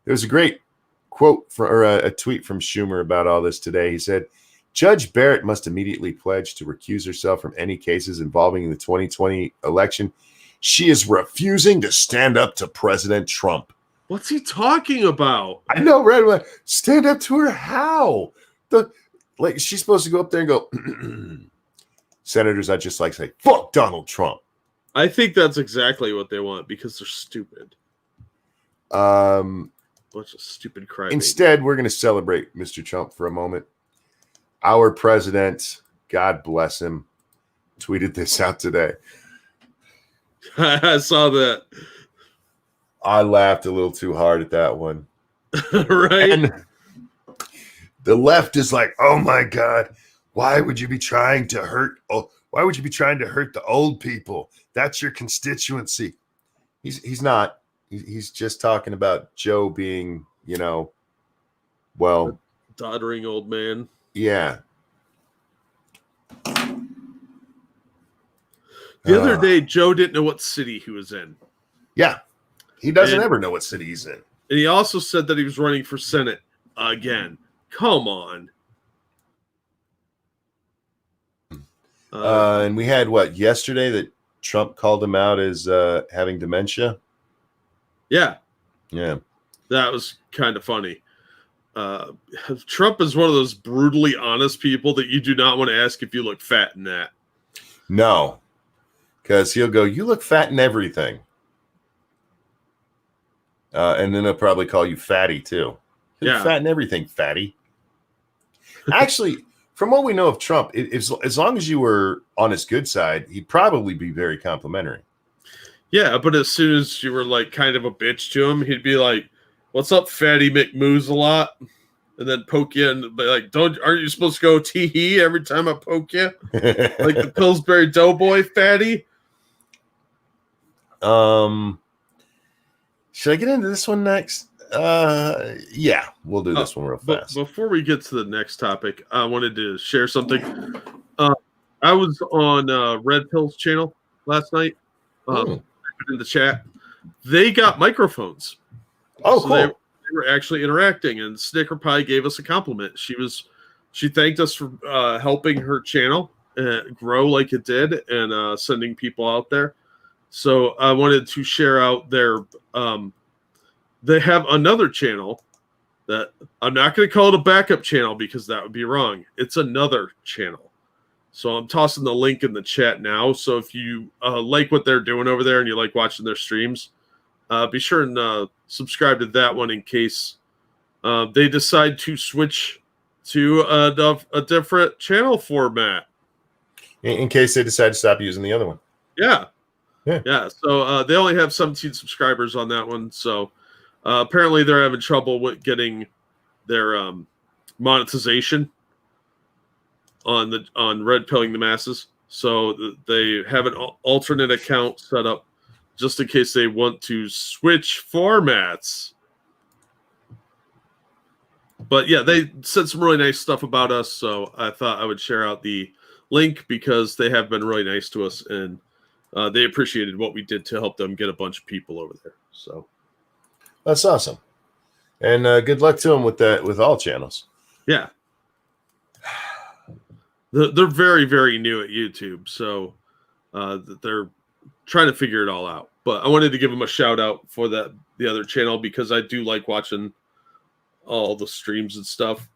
There's a great quote or a tweet from Schumer about all this today. He said, Judge Barrett must immediately pledge to recuse herself from any cases involving the 2020 election. She is refusing to stand up to President Trump. What's he about? I know, right? Stand up to her? How? She's supposed to go up there and go, Senators, I just like to say, fuck Donald Trump. I think that's exactly what they want because they're stupid. Bunch of stupid crybabies. Instead, we're going to celebrate Mr. Trump for a moment. Our president, God bless him, tweeted this out today. I saw that. I laughed a little too hard at that one. Right? And the left is like, oh my God, why would you be trying to hurt? Why would you be trying to hurt the old people? That's your constituency. He's not. He's just talking about Joe being, well, doddering old man. Yeah. The other day, Joe didn't know what city he was in. Yeah. He doesn't ever know what city he's in. And he also said that he was running for Senate again. Come on. And we had yesterday that Trump called him out as having dementia? Yeah. Yeah. That was kind of funny. Trump is one of those brutally honest people that you do not want to ask if you look fat in that. No. Because he'll go, you look fat in everything. And then he'll probably call you fatty too. You look fat in everything, fatty. Actually, from what we know of Trump, as long as you were on his good side, he'd probably be very complimentary. Yeah, but as soon as you were kind of a bitch to him, he'd be like, "What's up, fatty McMoose-a-lot?" And then poke you and be like, aren't you supposed to go tee-hee every time I poke you? Like the Pillsbury Doughboy fatty? Should I get into this one next? Yeah, we'll do this one real fast. Before we get to the next topic, I wanted to share something. I was on Red Pill's channel last night. In the chat, they got microphones. Oh, so cool. They were actually interacting, and Snicker Pie gave us a compliment. She thanked us for helping her channel grow like it did and sending people out there. So I wanted to share out their they have another channel that I'm not going to call it a backup channel because that would be wrong. It's another channel. So I'm tossing the link in the chat now. So if you like what they're doing over there and you like watching their streams, be sure and subscribe to that one in case they decide to switch to a different channel format. In case they decide to stop using the other one. Yeah. So they only have 17 subscribers on that one. So apparently they're having trouble with getting their monetization on Red Pilling the Masses. So they have an alternate account set up just in case they want to switch formats. But yeah, they said some really nice stuff about us, so I thought I would share out the link because they have been really nice to us and they appreciated what we did to help them get a bunch of people over there. So that's awesome. And good luck to them with that, with all channels. Yeah. They're very, very new at YouTube, so they're trying to figure it all out. But I wanted to give him a shout out for the other channel because I do like watching all the streams and stuff.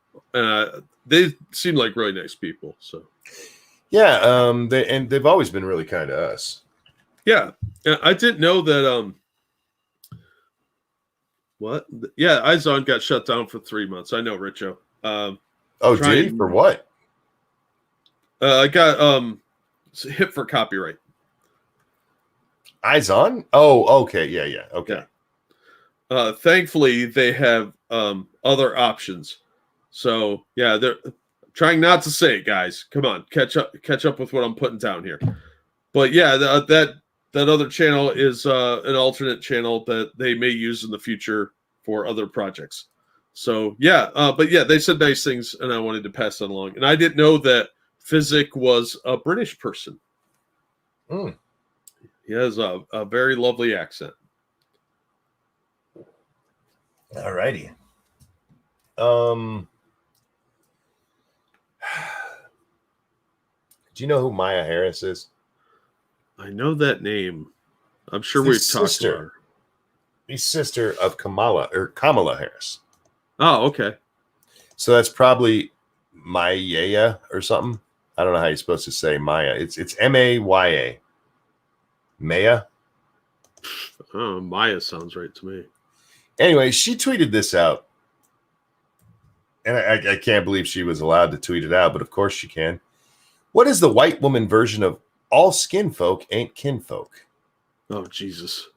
They seem like really nice people. So Yeah, they've always been really kind to us. yeah, I didn't know that. What? Yeah, Izon got shut down for 3 months. I know, Richo. Oh, did he? For what? I got hit for copyright. Izon? Oh, okay. Yeah. Okay. Yeah. Thankfully, they have other options. So yeah, they're trying not to say it, guys. Come on, catch up with what I'm putting down here. But yeah, that other channel is an alternate channel that they may use in the future for other projects. So yeah, but yeah, they said nice things, and I wanted to pass that along. And I didn't know that Physic was a British person. Mm. He has a very lovely accent. All righty. Do you know who Maya Harris is? I know that name. I'm sure we've talked to her. The sister of Kamala Harris. Oh, okay. So that's probably Maya or something. I don't know how you're supposed to say Maya. It's Maya. Maya. Oh, Maya sounds right to me. Anyway, she tweeted this out. And I can't believe she was allowed to tweet it out, but of course she can. What is the white woman version of all skin folk ain't kinfolk? Oh, Jesus.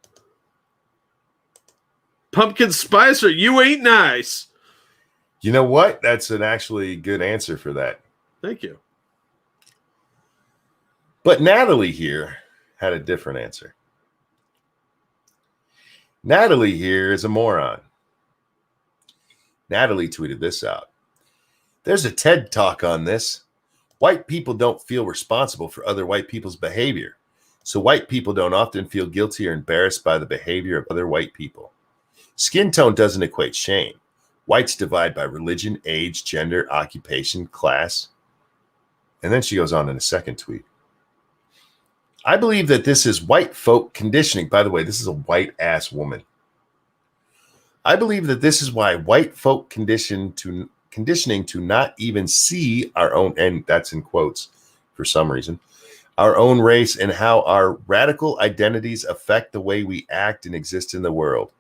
Pumpkin Spicer, you ain't nice. You know what? That's an actually good answer for that. Thank you. But Natalie here had a different answer. Natalie here is a moron. Natalie tweeted this out. There's a TED talk on this. White people don't feel responsible for other white people's behavior. So white people don't often feel guilty or embarrassed by the behavior of other white people. Skin tone doesn't equate shame. Whites divide by religion, age, gender, occupation, class. And then she goes on in a second tweet. I believe that this is white folk conditioning. By the way, this is a white ass woman. I believe that this is why white folk conditioning to not even see our own, and that's in quotes for some reason, our own race and how our radical identities affect the way we act and exist in the world.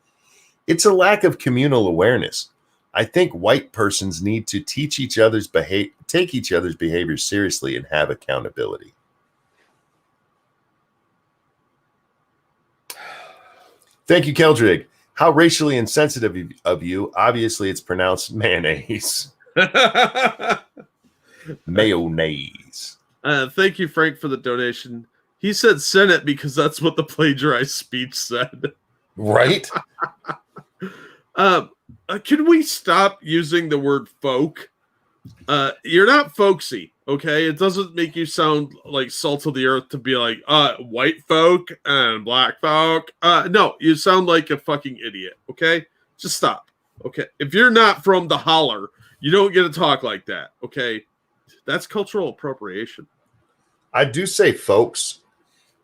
It's a lack of communal awareness. I think white persons need to take each other's behavior seriously and have accountability. Thank you, Keldrig. How racially insensitive of you. Obviously, it's pronounced mayonnaise. Mayonnaise. Thank you, Frank, for the donation. He said Senate because that's what the plagiarized speech said. Right? Can we stop using the word folk? You're not folksy, okay? It doesn't make you sound like salt of the earth to be like, white folk and black folk. No, you sound like a fucking idiot, okay? Just stop, okay? If you're not from the holler, you don't get to talk like that, okay? That's cultural appropriation. I do say folks.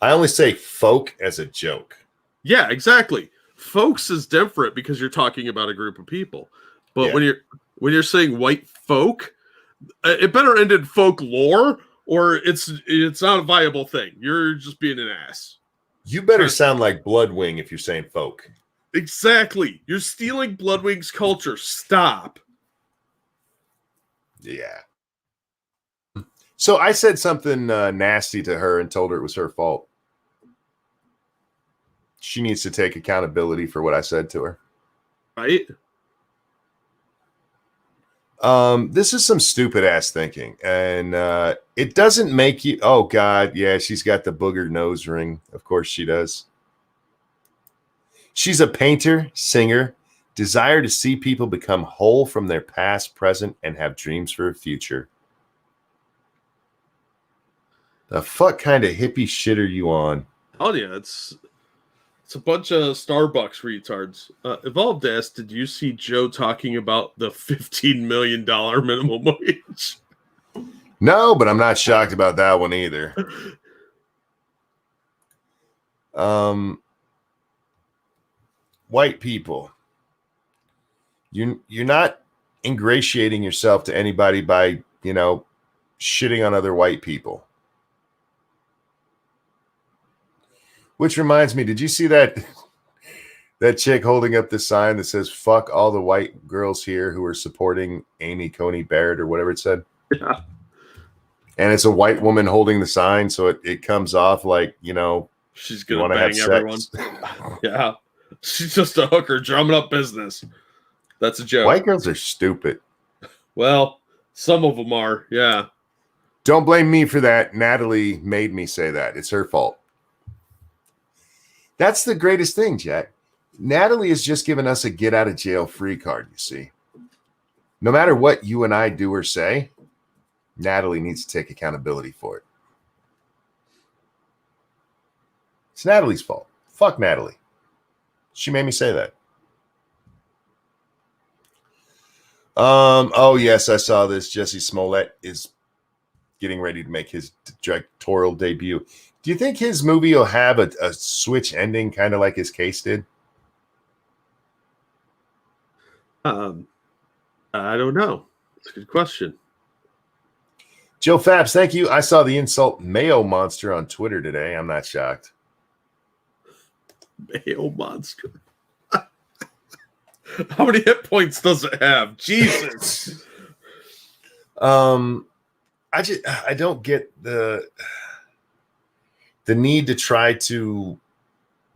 I only say folk as a joke. Yeah, exactly. Folks is different because you're talking about a group of people. But Yeah. when you're saying white folk, it better end in folklore, or it's not a viable thing. You're just being an ass. You better sound like Bloodwing if you're saying folk. Exactly. You're stealing Bloodwing's culture. Stop. Yeah. So I said something nasty to her and told her it was her fault. She needs to take accountability for what I said to her. Right? This is some stupid ass thinking, and it doesn't make you. Oh God, yeah, she's got the booger nose ring. Of course she does. She's a painter, singer, desire to see people become whole from their past, present, and have dreams for a future. The fuck kind of hippie shit are you on? Oh yeah, it's a bunch of Starbucks retards. Evolved asked, did you see Joe talking about the $15 million minimum wage? No, but I'm not shocked about that one either. white people. You're not ingratiating yourself to anybody by, shitting on other white people. Which reminds me, did you see that chick holding up the sign that says "fuck all the white girls here who are supporting Amy Coney Barrett" or whatever it said? Yeah. And it's a white woman holding the sign, so it comes off like, she's gonna bang everyone. Yeah. She's just a hooker drumming up business. That's a joke. White girls are stupid. Well, some of them are, yeah. Don't blame me for that. Natalie made me say that. It's her fault. That's the greatest thing, Jack. Natalie has just given us a get out of jail free card, you see. No matter what you and I do or say, Natalie needs to take accountability for it. It's Natalie's fault. Fuck Natalie. She made me say that. Oh yes, I saw this. Jesse Smollett is getting ready to make his directorial debut. Do you think his movie will have a switch ending, kind of like his case did? I don't know. It's a good question. Joe Fabs, thank you. I saw the insult Mayo Monster on Twitter today. I'm not shocked. Mayo Monster. How many hit points does it have? Jesus. I don't get the need to try to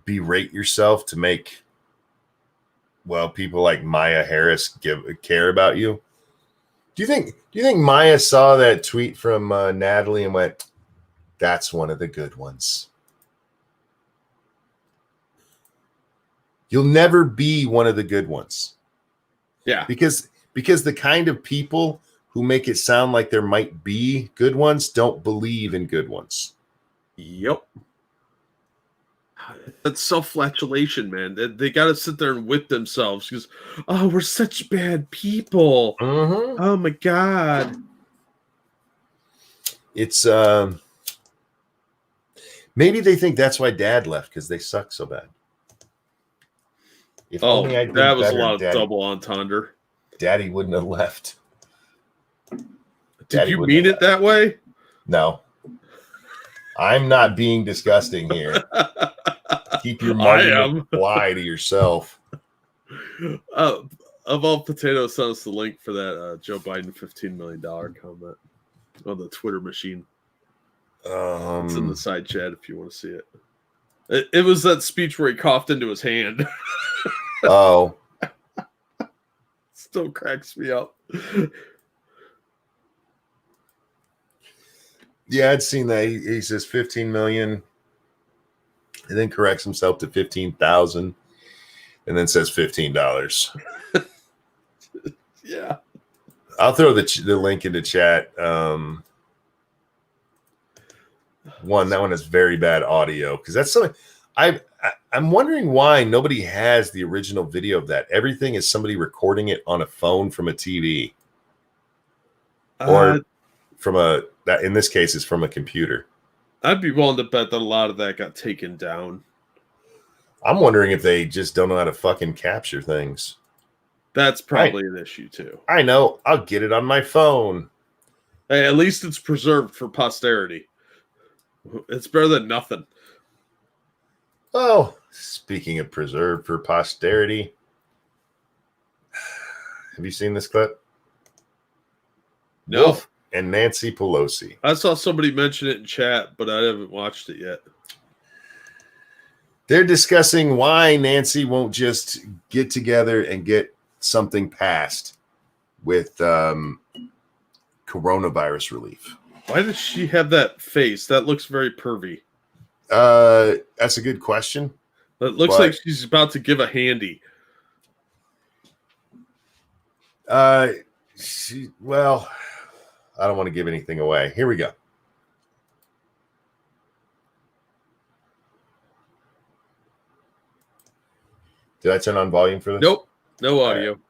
berate yourself to make people like Maya Harris care about you. Do you think Maya saw that tweet from Natalie and went, "That's one of the good ones"? You'll never be one of the good ones. Yeah. Because the kind of people who make it sound like there might be good ones don't believe in good ones. Yep. That's self-flatulation, man. They got to sit there and whip themselves because, oh, we're such bad people. Mm-hmm. Oh, my God. It's maybe they think that's why Dad left, because they suck so bad. If only I did that was better, a lot of Daddy, double entendre. Daddy wouldn't have left. Did you mean it that way? No. I'm not being disgusting here. Keep your margin lie to yourself. Of all potatoes, send us the link for that Joe Biden $15 million comment on the Twitter machine. It's in the side chat if you want to see it. It was that speech where he coughed into his hand. Oh. Still cracks me up. Yeah, I'd seen that. He says 15 million and then corrects himself to 15,000 and then says $15. Yeah. I'll throw the link into chat. That one has very bad audio because that's something I'm wondering why nobody has the original video of that. Everything is somebody recording it on a phone from a TV or that in this case is from a computer. I'd be willing to bet that a lot of that got taken down. I'm wondering if they just don't know how to fucking capture things. That's probably an issue too. I know. I'll get it on my phone. Hey, at least it's preserved for posterity. It's better than nothing. Oh, speaking of preserved for posterity, have you seen this clip? No. Wolf and Nancy Pelosi. I saw somebody mention it in chat, but I haven't watched it yet. They're discussing why Nancy won't just get together and get something passed with coronavirus relief. Why does she have that face? That looks very pervy. That's a good question. It looks like she's about to give a handy. I don't want to give anything away. Here we go. Did I turn on volume for this? Nope. No audio. Right.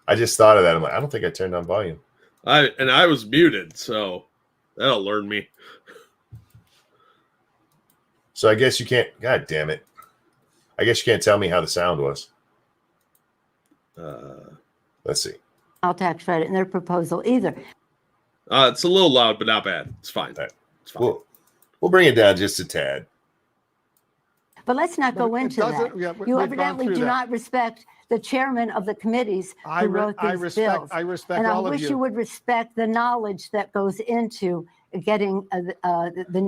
I just thought of that. I'm like, I don't think I turned on volume. I was muted, so that'll learn me. So I guess you can't. God damn it. I guess you can't tell me how the sound was. Let's see. Tax credit in their proposal either. It's a little loud, but not bad. It's fine. Right. It's fine. We'll bring it down just a tad. But let's not go into that. Yeah, You we've evidently gone do through not respect the chairman of the committees who wrote these bills. I respect And I all of wish you. you would respect the knowledge that goes into getting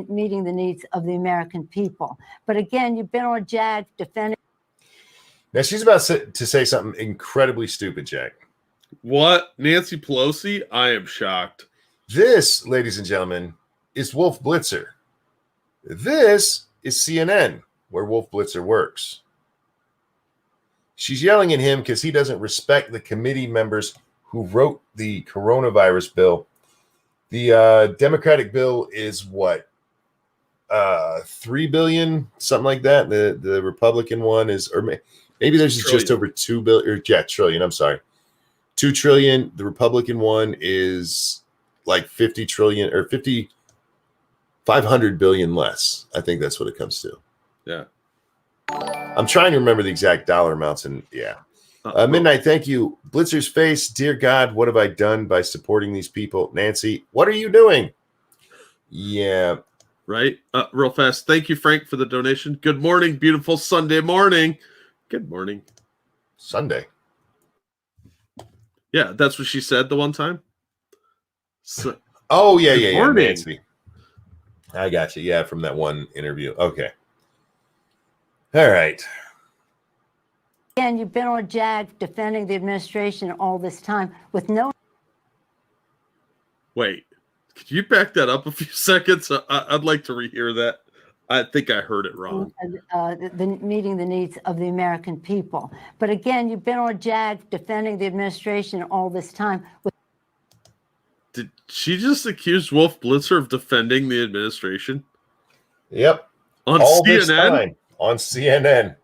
meeting the needs of the American people. But again, you've been on JAG defending. Now she's about to say something incredibly stupid, Jack. What? Nancy Pelosi? I am shocked. This, ladies and gentlemen, is Wolf Blitzer. This is CNN, where Wolf Blitzer works. She's yelling at him because he doesn't respect the committee members who wrote the coronavirus bill. The Democratic bill is what? $3 billion, something like that. The Republican one is, or maybe there's just over $2 billion, or yeah, trillion. I'm sorry, $2 trillion. The Republican one is like 50 trillion or 500 billion less. I think that's what it comes to. Yeah. I'm trying to remember the exact dollar amounts, and yeah. Midnight, thank you. Blitzer's face. Dear God, what have I done by supporting these people? Nancy, what are you doing? Yeah. Right. Real fast. Thank you, Frank, for the donation. Good morning. Beautiful Sunday morning. Good morning. Sunday. Yeah, that's what she said the one time. So, oh, yeah, morning. Nancy. I got you. Yeah, from that one interview. Okay. All right. Again, you've been on JAG defending the administration all this time with no. Wait, could you back that up a few seconds? I'd like to rehear that. I think I heard it wrong. Meeting the needs of the American people. But again, you've been on JAG defending the administration all this time. Did she just accuse Wolf Blitzer of defending the administration? Yep. On all CNN? This time on CNN.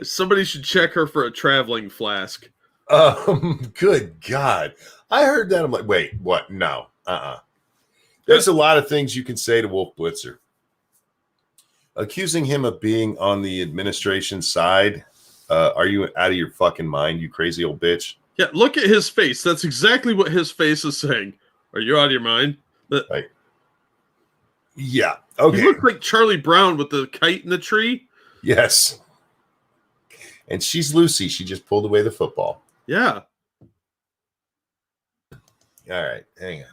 Somebody should check her for a traveling flask. Good God. I heard that. I'm like, wait, what? No. There's a lot of things you can say to Wolf Blitzer. Accusing him of being on the administration side. Are you out of your fucking mind, you crazy old bitch? Yeah, look at his face. That's exactly what his face is saying. Are you out of your mind? Like, yeah. Okay. You look like Charlie Brown with the kite in the tree. Yes. And she's Lucy. She just pulled away the football. Yeah. All right. Hang on.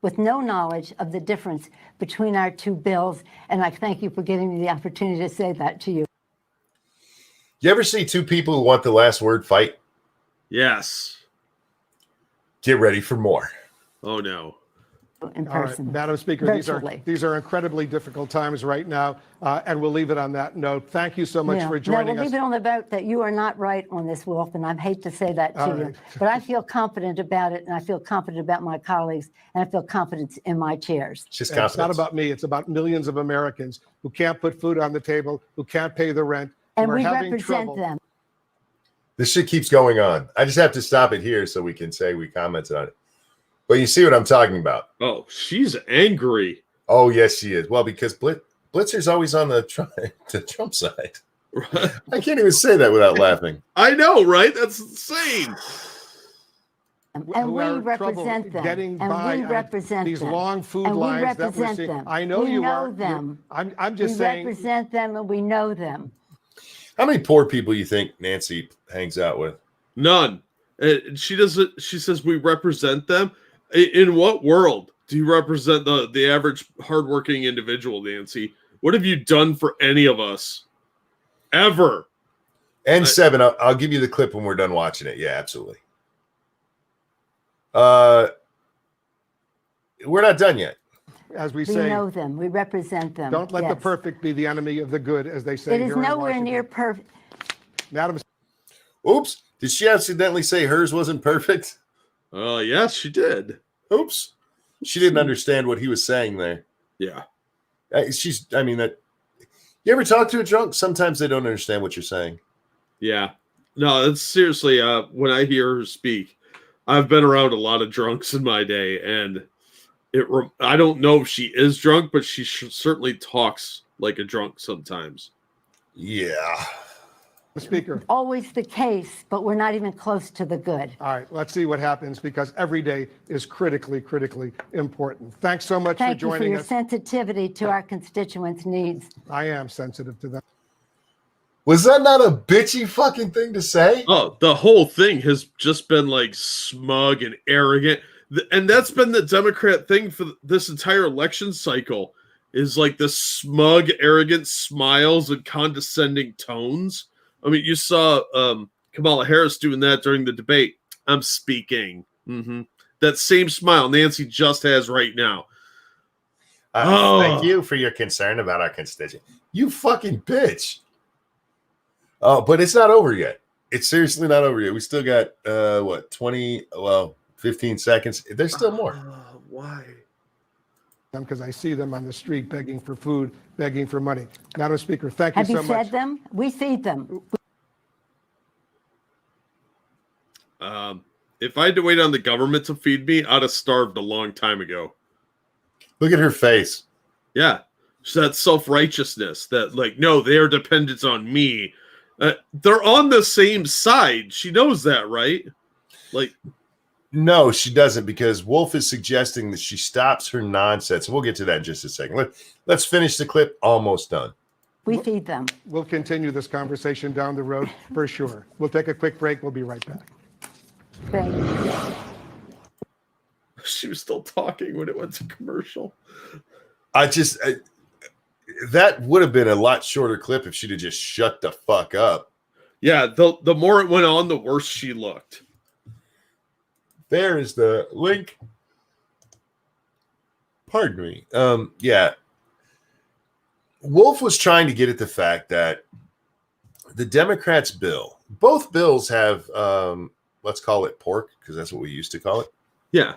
With no knowledge of the difference between our two bills. And I thank you for giving me the opportunity to say that to you. You ever see two people who want the last word fight? Yes. Get ready for more. Oh, no. In person. Right, Madam Speaker, these are incredibly difficult times right now, and we'll leave it on that note. Thank you so much for joining we'll us. Leave it on the vote that you are not right on this, Wolf, and I hate to say that to you, but I feel confident about it, and I feel confident about my colleagues, and I feel confidence in my chairs. It's not about me. It's about millions of Americans who can't put food on the table, who can't pay the rent, and who we are having represent trouble. them. This shit keeps going on. I just have to stop it here so we can say we commented on it. But you see what I'm talking about. Oh, she's angry. Oh, yes, she is. Well, because Blitzer's always on the Trump side. Right. I can't even say that without laughing. I know, right? That's insane. And we represent them. And we represent these them. long food and lines we represent that we're seeing. them. I know we you know are. them. I'm just saying. We represent them and we know them. How many poor people you think Nancy hangs out with? None. She doesn't. She says we represent them. In what world do you represent the average hardworking individual, Nancy? What have you done for any of us? Ever? And seven, I'll give you the clip when we're done watching it. Yeah, absolutely. We're not done yet. As we say, know them. We represent them. Don't let the perfect be the enemy of the good, as they say. It is nowhere near perfect. Madam. Oops. Did she accidentally say hers wasn't perfect? Yes, she did. Oops. She didn't understand what he was saying there. Yeah. You ever talk to a drunk? Sometimes they don't understand what you're saying. Yeah. No, it's seriously, when I hear her speak, I've been around a lot of drunks in my day, and I don't know if she is drunk, but she certainly talks like a drunk sometimes. Yeah. The speaker. Always the case, but we're not even close to the good. All right, let's see what happens, because every day is critically important. Thanks so much for joining us. Thank you for your sensitivity to our constituents' needs. I am sensitive to them. Was that not a bitchy fucking thing to say? Oh, the whole thing has just been like smug and arrogant. And that's been the Democrat thing for this entire election cycle, is like the smug, arrogant smiles and condescending tones. I mean, you saw Kamala Harris doing that during the debate. I'm speaking. Mm-hmm. That same smile Nancy just has right now. Thank you for your concern about our constituents. You fucking bitch. Oh, but it's not over yet. It's seriously not over yet. We still got 15 seconds. There's still more. Why? Because I see them on the street begging for food, begging for money. Madam Speaker, thank you so much. Have you fed them? We feed them. If I had to wait on the government to feed me, I'd have starved a long time ago. Look at her face. Yeah. So that self-righteousness that, like, no, they are dependent on me. They're on the same side. She knows that, right? Like, no, she doesn't, because Wolf is suggesting that she stops her nonsense. We'll get to that in just a second. Let's finish the clip. Almost done. We feed them. We'll continue this conversation down the road for sure. We'll take a quick break. We'll be right back. Thank you. She was still talking when it went to commercial. That would have been a lot shorter clip if she'd have just shut the fuck up. Yeah, the more it went on, the worse she looked. There is the link. Pardon me. Yeah. Wolf was trying to get at the fact that the Democrats' bill, both bills have, let's call it pork, because that's what we used to call it. Yeah.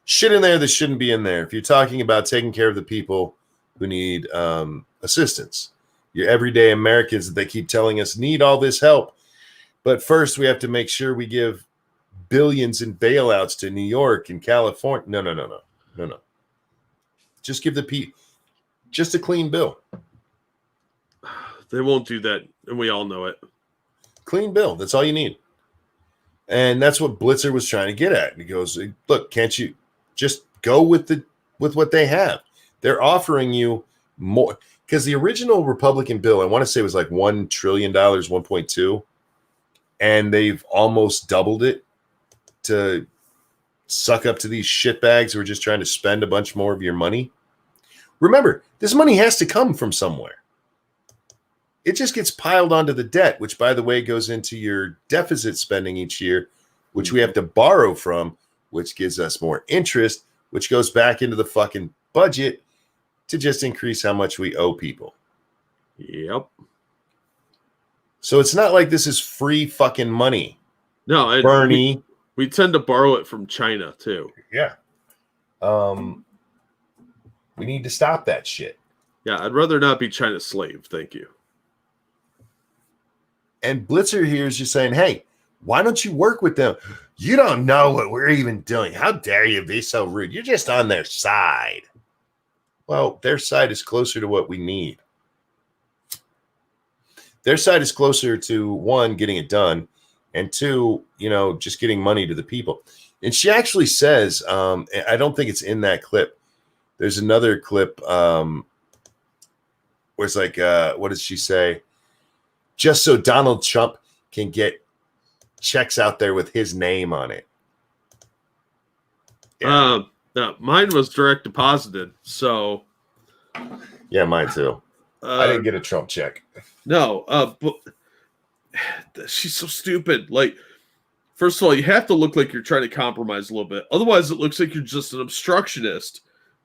Shit in there that shouldn't be in there. If you're talking about taking care of the people who need assistance, your everyday Americans that they keep telling us need all this help. But first, we have to make sure we give billions in bailouts to New York and California. No. Just give the people just a clean bill. They won't do that, and we all know it. Clean bill. That's all you need. And that's what Blitzer was trying to get at. And he goes, look, can't you just go with what they have? They're offering you more, because the original Republican bill, I want to say, was like $1 trillion, 1.2, and they've almost doubled it to suck up to these shitbags who are just trying to spend a bunch more of your money. Remember, this money has to come from somewhere. It just gets piled onto the debt, which, by the way, goes into your deficit spending each year, which we have to borrow from, which gives us more interest, which goes back into the fucking budget to just increase how much we owe people. Yep. So it's not like this is free fucking money. No, Bernie. We tend to borrow it from China too. Yeah. We need to stop that shit. Yeah, I'd rather not be China's slave. Thank you. And Blitzer here is just saying, hey, why don't you work with them? You don't know what we're even doing. How dare you be so rude? You're just on their side. Well, their side is closer to what we need. Their side is closer to, one, getting it done, and two, just getting money to the people. And she actually says, I don't think it's in that clip. There's another clip where it's like, what does she say? Just so Donald Trump can get checks out there with his name on it. Yeah. No, mine was direct deposited, so. Yeah, mine too. I didn't get a Trump check. No, but she's so stupid. Like, first of all, you have to look like you're trying to compromise a little bit. Otherwise, it looks like you're just an obstructionist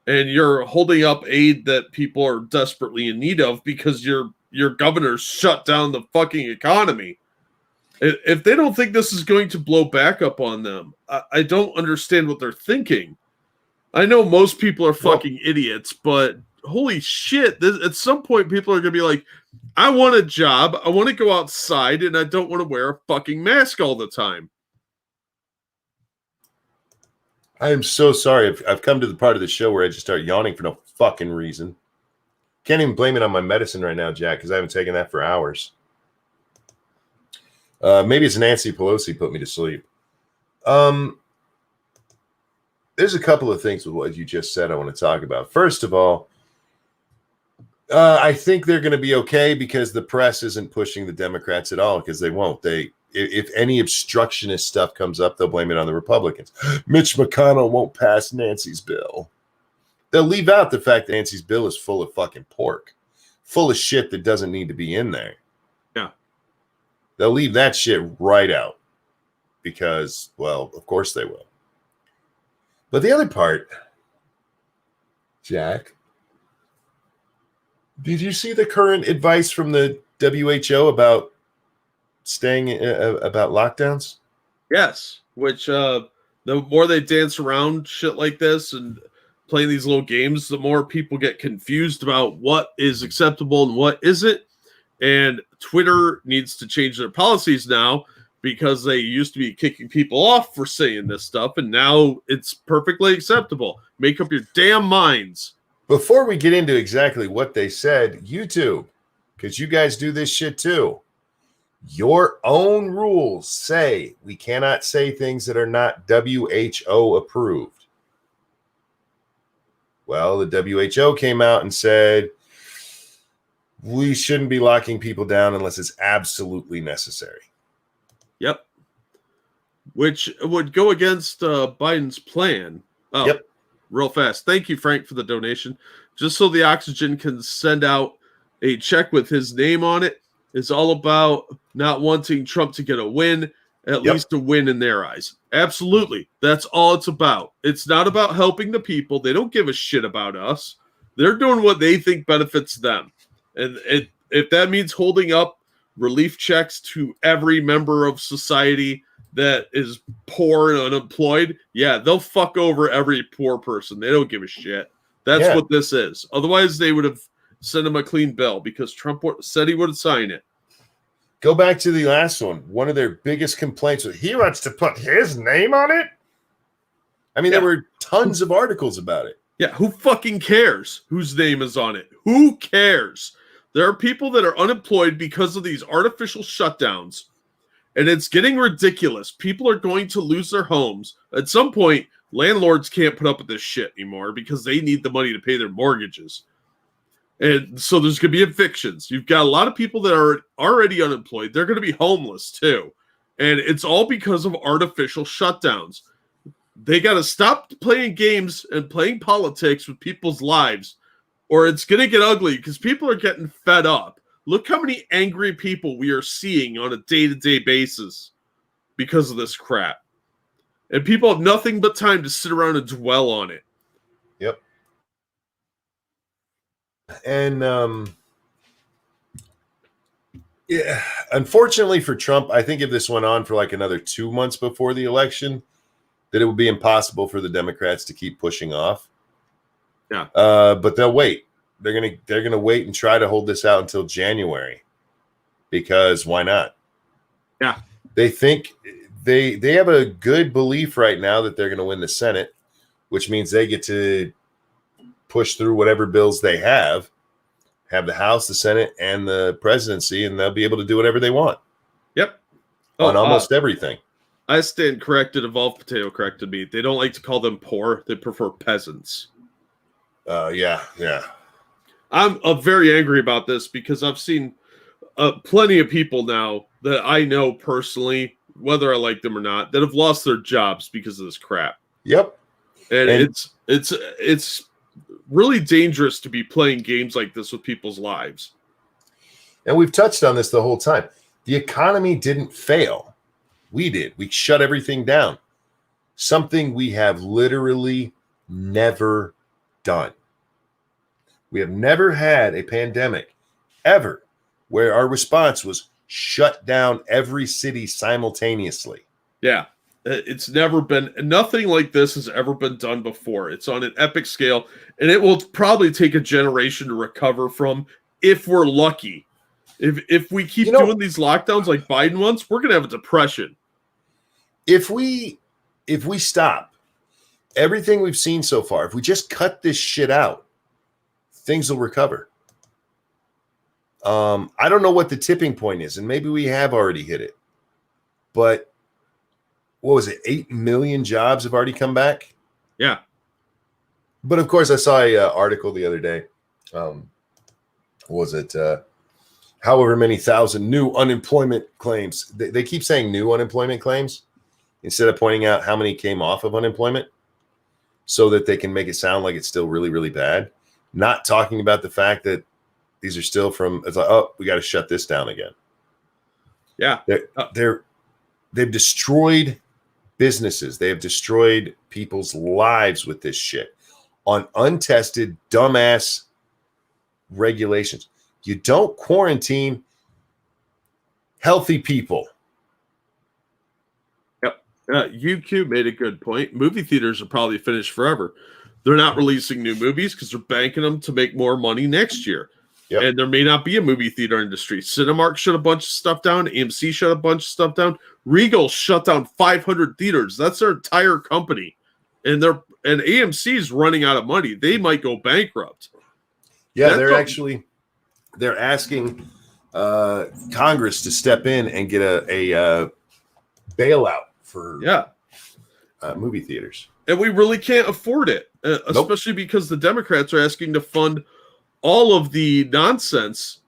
and you're holding up aid that people are desperately in need of because your governor shut down the fucking economy. If they don't think this is going to blow back up on them, I don't understand what they're thinking. I know most people are fucking idiots, but holy shit, at some point people are going to be like, I want a job, I want to go outside, and I don't want to wear a fucking mask all the time. I am so sorry. I've come to the part of the show where I just start yawning for no fucking reason. Can't even blame it on my medicine right now, Jack, because I haven't taken that for hours. Maybe it's Nancy Pelosi put me to sleep. There's a couple of things with what you just said I want to talk about. First of all, I think they're going to be okay because the press isn't pushing the Democrats at all, because they won't. If any obstructionist stuff comes up, they'll blame it on the Republicans. Mitch McConnell won't pass Nancy's bill. They'll leave out the fact that Nancy's bill is full of fucking pork, full of shit that doesn't need to be in there. Yeah. They'll leave that shit right out because, well, of course they will. But the other part, Jack, did you see the current advice from the WHO about about lockdowns? Yes, which the more they dance around shit like this and playing these little games, the more people get confused about what is acceptable and what isn't. And Twitter needs to change their policies now, because they used to be kicking people off for saying this stuff, and now it's perfectly acceptable. Make up your damn minds. Before we get into exactly what they said, YouTube, because you guys do this shit too, your own rules say we cannot say things that are not WHO approved. Well, the WHO came out and said we shouldn't be locking people down unless it's absolutely necessary. Yep. Which would go against Biden's plan. Oh, yep. Real fast. Thank you, Frank, for the donation. Just so the Oxygen can send out a check with his name on it. It's all about not wanting Trump to get a win, at least a win in their eyes. Absolutely. That's all it's about. It's not about helping the people. They don't give a shit about us. They're doing what they think benefits them. And if that means holding up relief checks to every member of society that is poor and unemployed, yeah, they'll fuck over every poor person. They don't give a shit. That's what this is. Otherwise, they would have sent him a clean bill, because Trump said he would sign it. Go back to the last one. One of their biggest complaints was he wants to put his name on it. I mean, there were tons of articles about it. Yeah, who fucking cares whose name is on it? Who cares? There are people that are unemployed because of these artificial shutdowns, and it's getting ridiculous. People are going to lose their homes. At some point, landlords can't put up with this shit anymore because they need the money to pay their mortgages. And so there's going to be evictions. You've got a lot of people that are already unemployed. They're going to be homeless too. And it's all because of artificial shutdowns. They got to stop playing games and playing politics with people's lives, or it's going to get ugly, because people are getting fed up. Look how many angry people we are seeing on a day-to-day basis because of this crap. And people have nothing but time to sit around and dwell on it. Yep. And yeah, unfortunately for Trump, I think if this went on for like another 2 months before the election, that it would be impossible for the Democrats to keep pushing off. Yeah. But they'll wait. They're gonna wait and try to hold this out until January, because why not? Yeah. They think they have a good belief right now that they're gonna win the Senate, which means they get to push through whatever bills they have the House, the Senate, and the presidency, and they'll be able to do whatever they want. Yep. On almost everything. I stand corrected. Evolved Potato corrected me. They don't like to call them poor. They prefer peasants. Yeah. I'm very angry about this, because I've seen plenty of people now that I know personally, whether I like them or not, that have lost their jobs because of this crap. Yep. And it's really dangerous to be playing games like this with people's lives. And we've touched on this the whole time. The economy didn't fail. We did. We shut everything down. Something we have literally never done. We have never had a pandemic ever where our response was shut down every city simultaneously. Yeah. It's never been, nothing like this has ever been done before. It's on an epic scale, and it will probably take a generation to recover from, if we're lucky. If we keep doing these lockdowns like Biden wants, we're going to have a depression. If we stop everything we've seen so far, if we just cut this shit out, things will recover. I don't know what the tipping point is, and maybe we have already hit it. But what was it? 8 million jobs have already come back. Yeah. But of course, I saw a article the other day. Was it however many thousand new unemployment claims? They keep saying new unemployment claims instead of pointing out how many came off of unemployment, so that they can make it sound like it's still really, really bad. Not talking about the fact that these are still from. It's like, oh, we got to shut this down again. Yeah, they've destroyed businesses. They have destroyed people's lives with this shit on untested, dumbass regulations. You don't quarantine healthy people. Yep. UQ made a good point. Movie theaters are probably finished forever. They're not releasing new movies because they're banking them to make more money next year. Yep. And there may not be a movie theater industry. Cinemark shut a bunch of stuff down. AMC shut a bunch of stuff down. Regal shut down 500 theaters. That's their entire company. And AMC is running out of money. They might go bankrupt. Yeah, they're asking Congress to step in and get a bailout for movie theaters. And we really can't afford it, especially because the Democrats are asking to fund all of the nonsense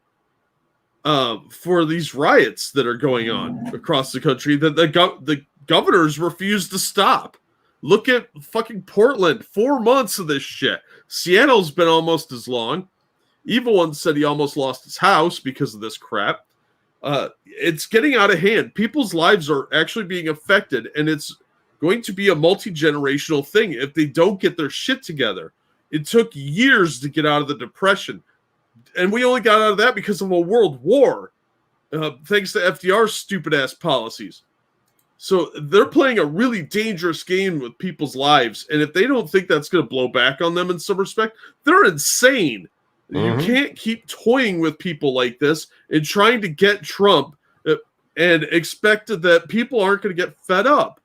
for these riots that are going on across the country that the governors refuse to stop. Look at fucking Portland, 4 months of this shit. Seattle's been almost as long. Evil One said he almost lost his house because of this crap. It's getting out of hand. People's lives are actually being affected, and it's going to be a multi-generational thing if they don't get their shit together. It took years to get out of the Depression, and we only got out of that because of a world war, thanks to FDR's stupid-ass policies. So they're playing a really dangerous game with people's lives, and if they don't think that's going to blow back on them in some respect, they're insane. Mm-hmm. You can't keep toying with people like this and trying to get Trump and expect that people aren't going to get fed up.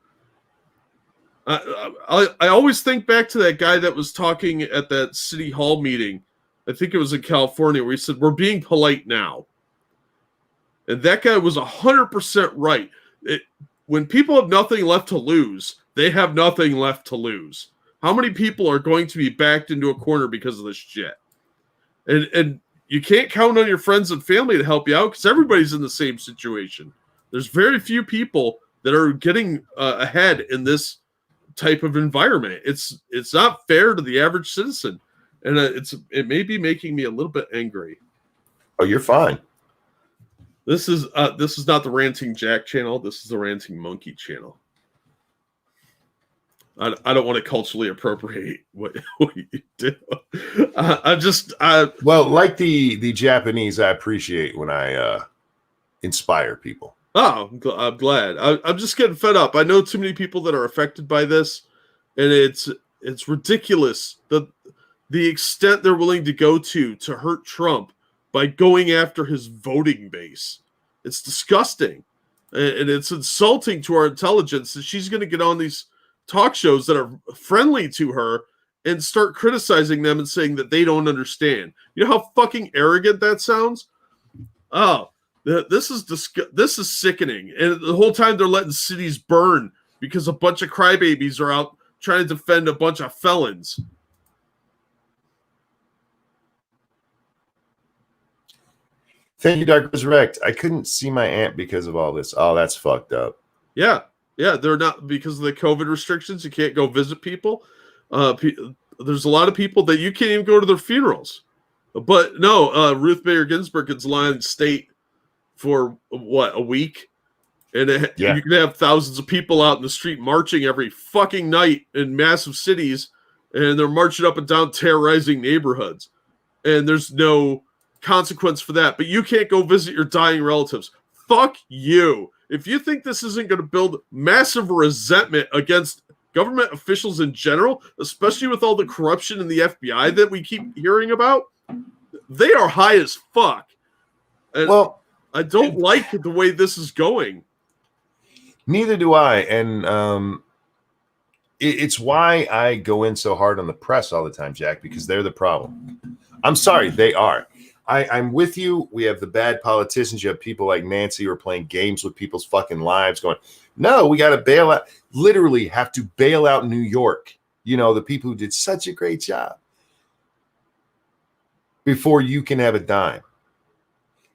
I always think back to that guy that was talking at that city hall meeting. I think it was in California, where he said, "We're being polite now." And that guy was 100% right. When people have nothing left to lose, they have nothing left to lose. How many people are going to be backed into a corner because of this shit? And you can't count on your friends and family to help you out because everybody's in the same situation. There's very few people that are getting ahead in this type of environment. It's not fair to the average citizen, and it may be making me a little bit angry. Oh, you're fine. This is not the Ranting Jack channel. This is the Ranting Monkey channel. I don't want to culturally appropriate what you do. Well, like the Japanese, I appreciate when I inspire people. Oh, I'm glad. I'm just getting fed up. I know too many people that are affected by this, and it's ridiculous the extent they're willing to go to hurt Trump by going after his voting base. It's disgusting, and it's insulting to our intelligence that she's going to get on these talk shows that are friendly to her and start criticizing them and saying that they don't understand. You know how fucking arrogant that sounds? Oh, this is sickening. And the whole time they're letting cities burn because a bunch of crybabies are out trying to defend a bunch of felons. Thank you, Dark Resurrect. I couldn't see my aunt because of all this. Oh, that's fucked up. Yeah, they're not, because of the COVID restrictions. You can't go visit people. There's a lot of people that you can't even go to their funerals. But no, Ruth Bader Ginsburg is lying state for a week, and you can have thousands of people out in the street marching every fucking night in massive cities, and they're marching up and down, terrorizing neighborhoods, and there's no consequence for that. But you can't go visit your dying relatives. Fuck you. If you think this isn't going to build massive resentment against government officials in general, especially with all the corruption in the FBI that we keep hearing about, they are high as fuck. And I don't like the way this is going. Neither do I. And It's why I go in so hard on the press all the time, Jack, because they're the problem. I'm sorry, they are. I'm with you. We have the bad politicians. You have people like Nancy who are playing games with people's fucking lives going, no, we got to bail out. Literally have to bail out New York. You know, the people who did such a great job before you can have a dime.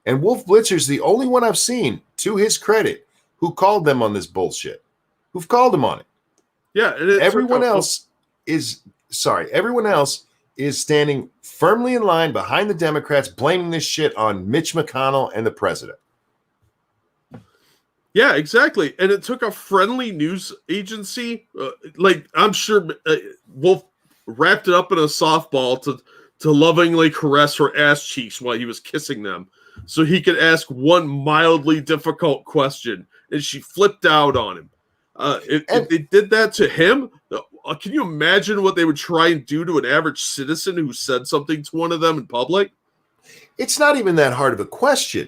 And Wolf Blitzer's the only one I've seen, to his credit, who called them on this bullshit. Who've called him on it. Yeah. Everyone else is standing firmly in line behind the Democrats, blaming this shit on Mitch McConnell and the president. Yeah, exactly. And it took a friendly news agency, like I'm sure Wolf wrapped it up in a softball to lovingly caress her ass cheeks while he was kissing them, so he could ask one mildly difficult question, and she flipped out on him. If they did that to him, can you imagine what they would try and do to an average citizen who said something to one of them in public? It's not even that hard of a question.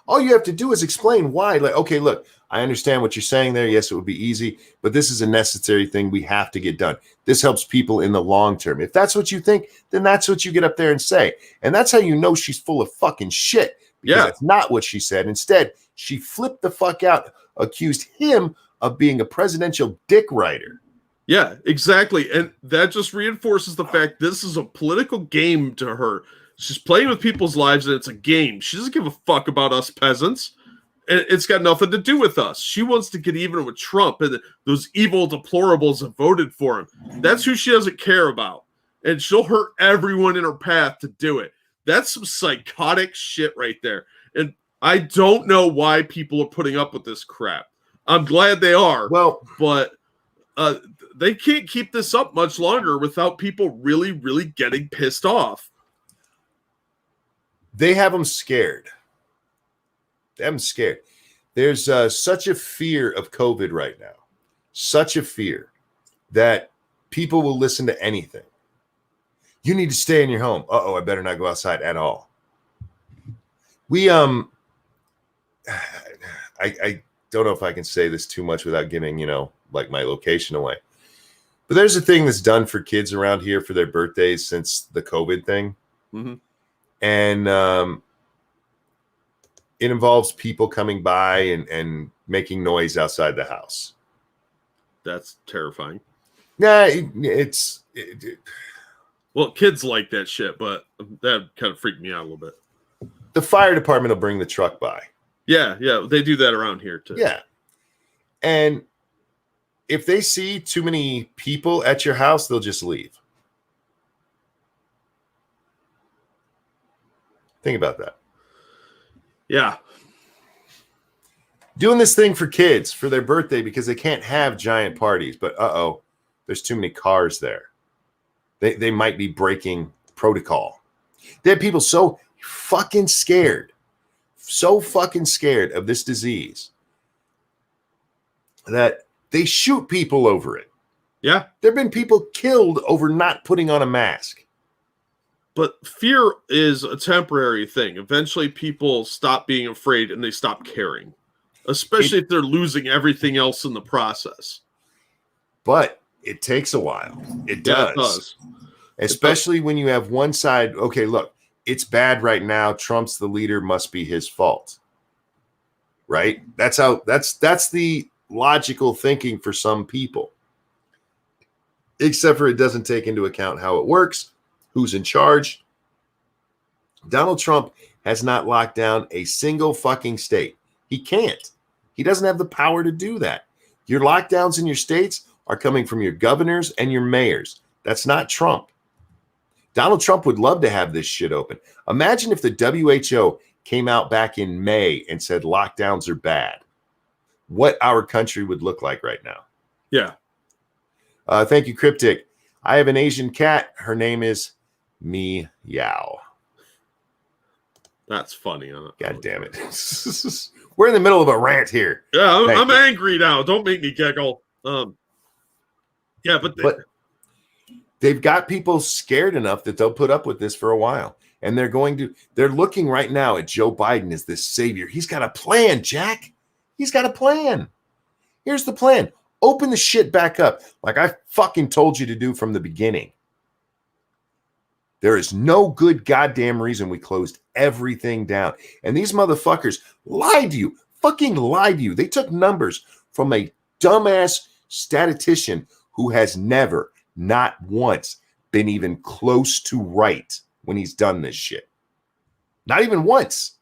All you have to do is explain why. Like, okay, look, I understand what you're saying there. Yes, it would be easy, but this is a necessary thing we have to get done. This helps people in the long term. If that's what you think, then that's what you get up there and say. And that's how you know she's full of fucking shit. Because that's not what she said. Instead, she flipped the fuck out, accused him of being a presidential dick writer. Yeah, exactly. And that just reinforces the fact this is a political game to her. She's playing with people's lives, and it's a game. She doesn't give a fuck about us peasants. And it's got nothing to do with us. She wants to get even with Trump and those evil deplorables that voted for him. That's who she doesn't care about. And she'll hurt everyone in her path to do it. That's some psychotic shit right there. And I don't know why people are putting up with this crap. I'm glad they are. Well, but they can't keep this up much longer without people really, really getting pissed off. They have them scared. There's such a fear of COVID right now. Such a fear that people will listen to anything. You need to stay in your home. Uh-oh, I better not go outside at all. We, I don't know if I can say this too much without giving, like my location away. But there's a thing that's done for kids around here for their birthdays since the COVID thing. Mm-hmm. And it involves people coming by and making noise outside the house. That's terrifying. Nah, well, kids like that shit, but that kind of freaked me out a little bit. The fire department will bring the truck by. Yeah, they do that around here too. Yeah. And if they see too many people at your house, they'll just leave. Think about that. Yeah. Doing this thing for kids for their birthday because they can't have giant parties, but there's too many cars there. They might be breaking protocol. They have people so fucking scared of this disease that they shoot people over it. Yeah. There have been people killed over not putting on a mask. But fear is a temporary thing. Eventually people stop being afraid and they stop caring, especially if they're losing everything else in the process. But it takes a while. It does. Yeah, it does. Especially when you have one side, okay, look, it's bad right now. Trump's the leader, must be his fault. Right? That's the logical thinking for some people. Except for it doesn't take into account how it works, who's in charge. Donald Trump has not locked down a single fucking state. He can't. He doesn't have the power to do that. Your lockdowns in your states are coming from your governors and your mayors. That's not Trump. Donald Trump would love to have this shit open. Imagine if the WHO came out back in May and said lockdowns are bad. What our country would look like right now. Yeah. Thank you, Cryptic. I have an Asian cat. Her name is Meow. That's funny. God damn it. We're in the middle of a rant here. Yeah, I'm angry now. Don't make me giggle. Yeah, but they've got people scared enough that they'll put up with this for a while. And they're looking right now at Joe Biden as this savior. He's got a plan, Jack. He's got a plan. Here's the plan. Open the shit back up like I fucking told you to do from the beginning. There is no good goddamn reason we closed everything down. And these motherfuckers lied to you, fucking lied to you. They took numbers from a dumbass statistician who has never, not once, been even close to right when he's done this shit. Not even once.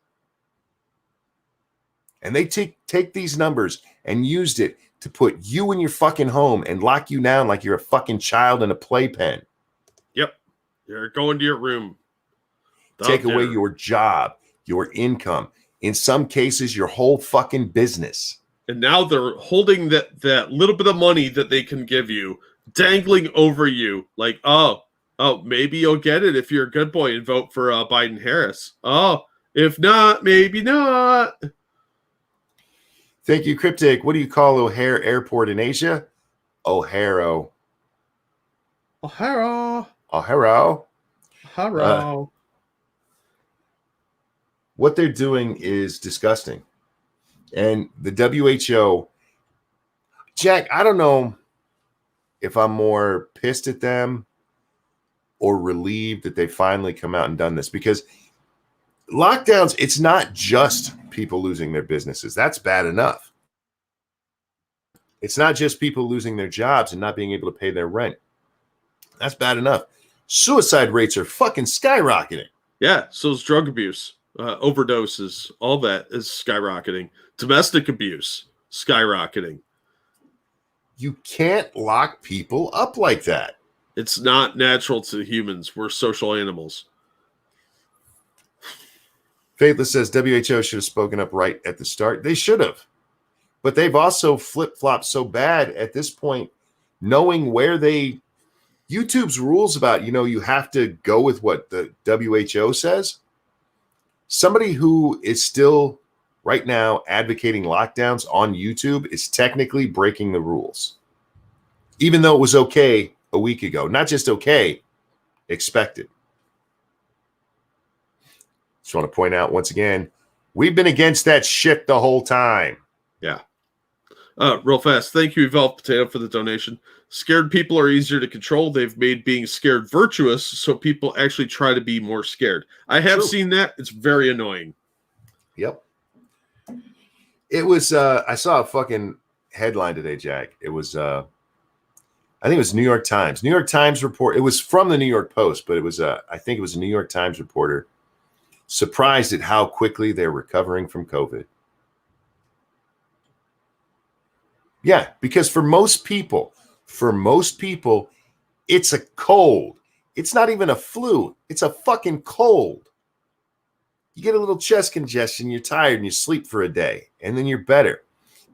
And they take these numbers and used it to put you in your fucking home and lock you down like you're a fucking child in a playpen. Yep. You're going to your room. Take away your job, your income. In some cases, your whole fucking business. And now they're holding that little bit of money that they can give you, dangling over you. Like, oh, maybe you'll get it if you're a good boy and vote for Biden-Harris. Oh, if not, maybe not. Thank you, Cryptic. What do you call O'Hare Airport in Asia? O'Haro. O'Haro. O'Haro. O'Haro. What they're doing is disgusting. And the WHO, Jack, I don't know if I'm more pissed at them or relieved that they finally come out and done this, because lockdowns, it's not just people losing their businesses. That's bad enough. It's not just people losing their jobs and not being able to pay their rent. That's bad enough. Suicide rates are fucking skyrocketing. Yeah, so is drug abuse, overdoses, all that is skyrocketing. Domestic abuse, skyrocketing. You can't lock people up like that. It's not natural to humans. We're social animals. Faithless says WHO should have spoken up right at the start. They should have. But they've also flip-flopped so bad at this point, knowing where they... YouTube's rules about, you have to go with what the WHO says. Somebody who is still right now advocating lockdowns on YouTube is technically breaking the rules. Even though it was okay a week ago. Not just okay, expected. Just want to point out once again, we've been against that shit the whole time. Yeah. Real fast. Thank you, Evolved Potato, for the donation. Scared people are easier to control. They've made being scared virtuous, so people actually try to be more scared. I have seen that. It's very annoying. Yep. It was, I saw a fucking headline today, Jack. It was, I think it was New York Times. New York Times report. It was from the New York Post, but it was, I think it was a New York Times reporter surprised at how quickly they're recovering from COVID. Yeah, because for most people, it's a cold. It's not even a flu. It's a fucking cold. You get a little chest congestion, you're tired, and you sleep for a day, and then you're better.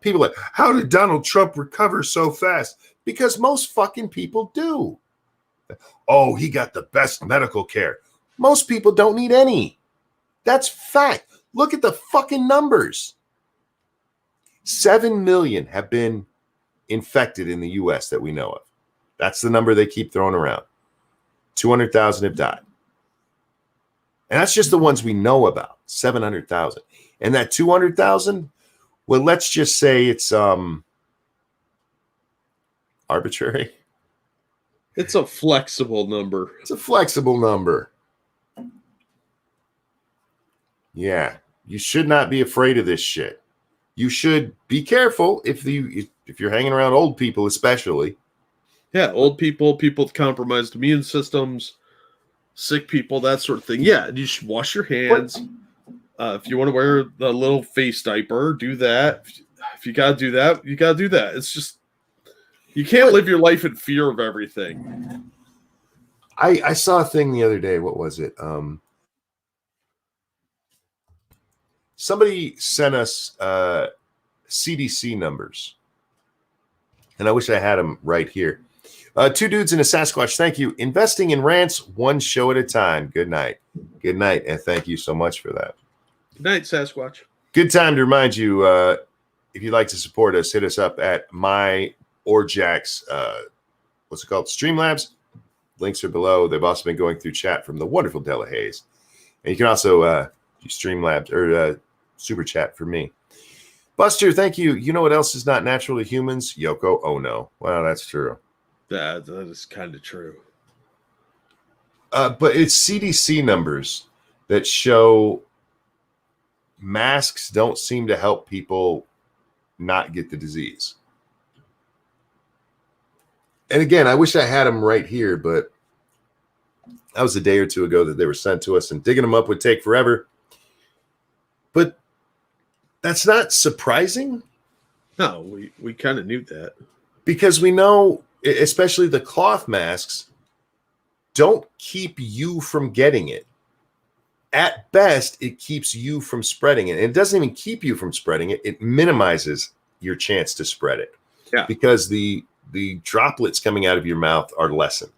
People are like, how did Donald Trump recover so fast? Because most fucking people do. Oh, he got the best medical care. Most people don't need any. That's fact. Look at the fucking numbers. 7 million have been infected in the U.S. that we know of. That's the number they keep throwing around. 200,000 have died. And that's just the ones we know about, 700,000. And that 200,000, well, let's just say it's arbitrary. It's a flexible number. It's a flexible number. Yeah, you should not be afraid of this shit. You should be careful if you're hanging around old people, especially. Yeah, old people, people with compromised immune systems, sick people, that sort of thing. Yeah, you should wash your hands. If you want to wear the little face diaper, do that. If you gotta do that, you gotta do that. It's just you can't live your life in fear of everything. I saw a thing the other day. What was it? Somebody sent us CDC numbers, and I wish I had them right here. 2 dudes and a Sasquatch. Thank you. Investing in rants, one show at a time. Good night. Good night, and thank you so much for that. Good night, Sasquatch. Good time to remind you, if you'd like to support us, hit us up at my or Jack's, what's it called? Streamlabs. Links are below. They've also been going through chat from the wonderful Della Hayes. And you can also do Streamlabs or Super Chat for me. Buster, thank you. You know what else is not natural to humans? Yoko Ono. Wow, that's true. That is kind of true. But it's CDC numbers that show masks don't seem to help people not get the disease. And again, I wish I had them right here, but that was a day or two ago that they were sent to us, and digging them up would take forever. But that's not surprising. No, we kind of knew that. Because we know, especially the cloth masks, don't keep you from getting it. At best, it keeps you from spreading it. And it doesn't even keep you from spreading it. It minimizes your chance to spread it. Yeah. Because the droplets coming out of your mouth are lessened.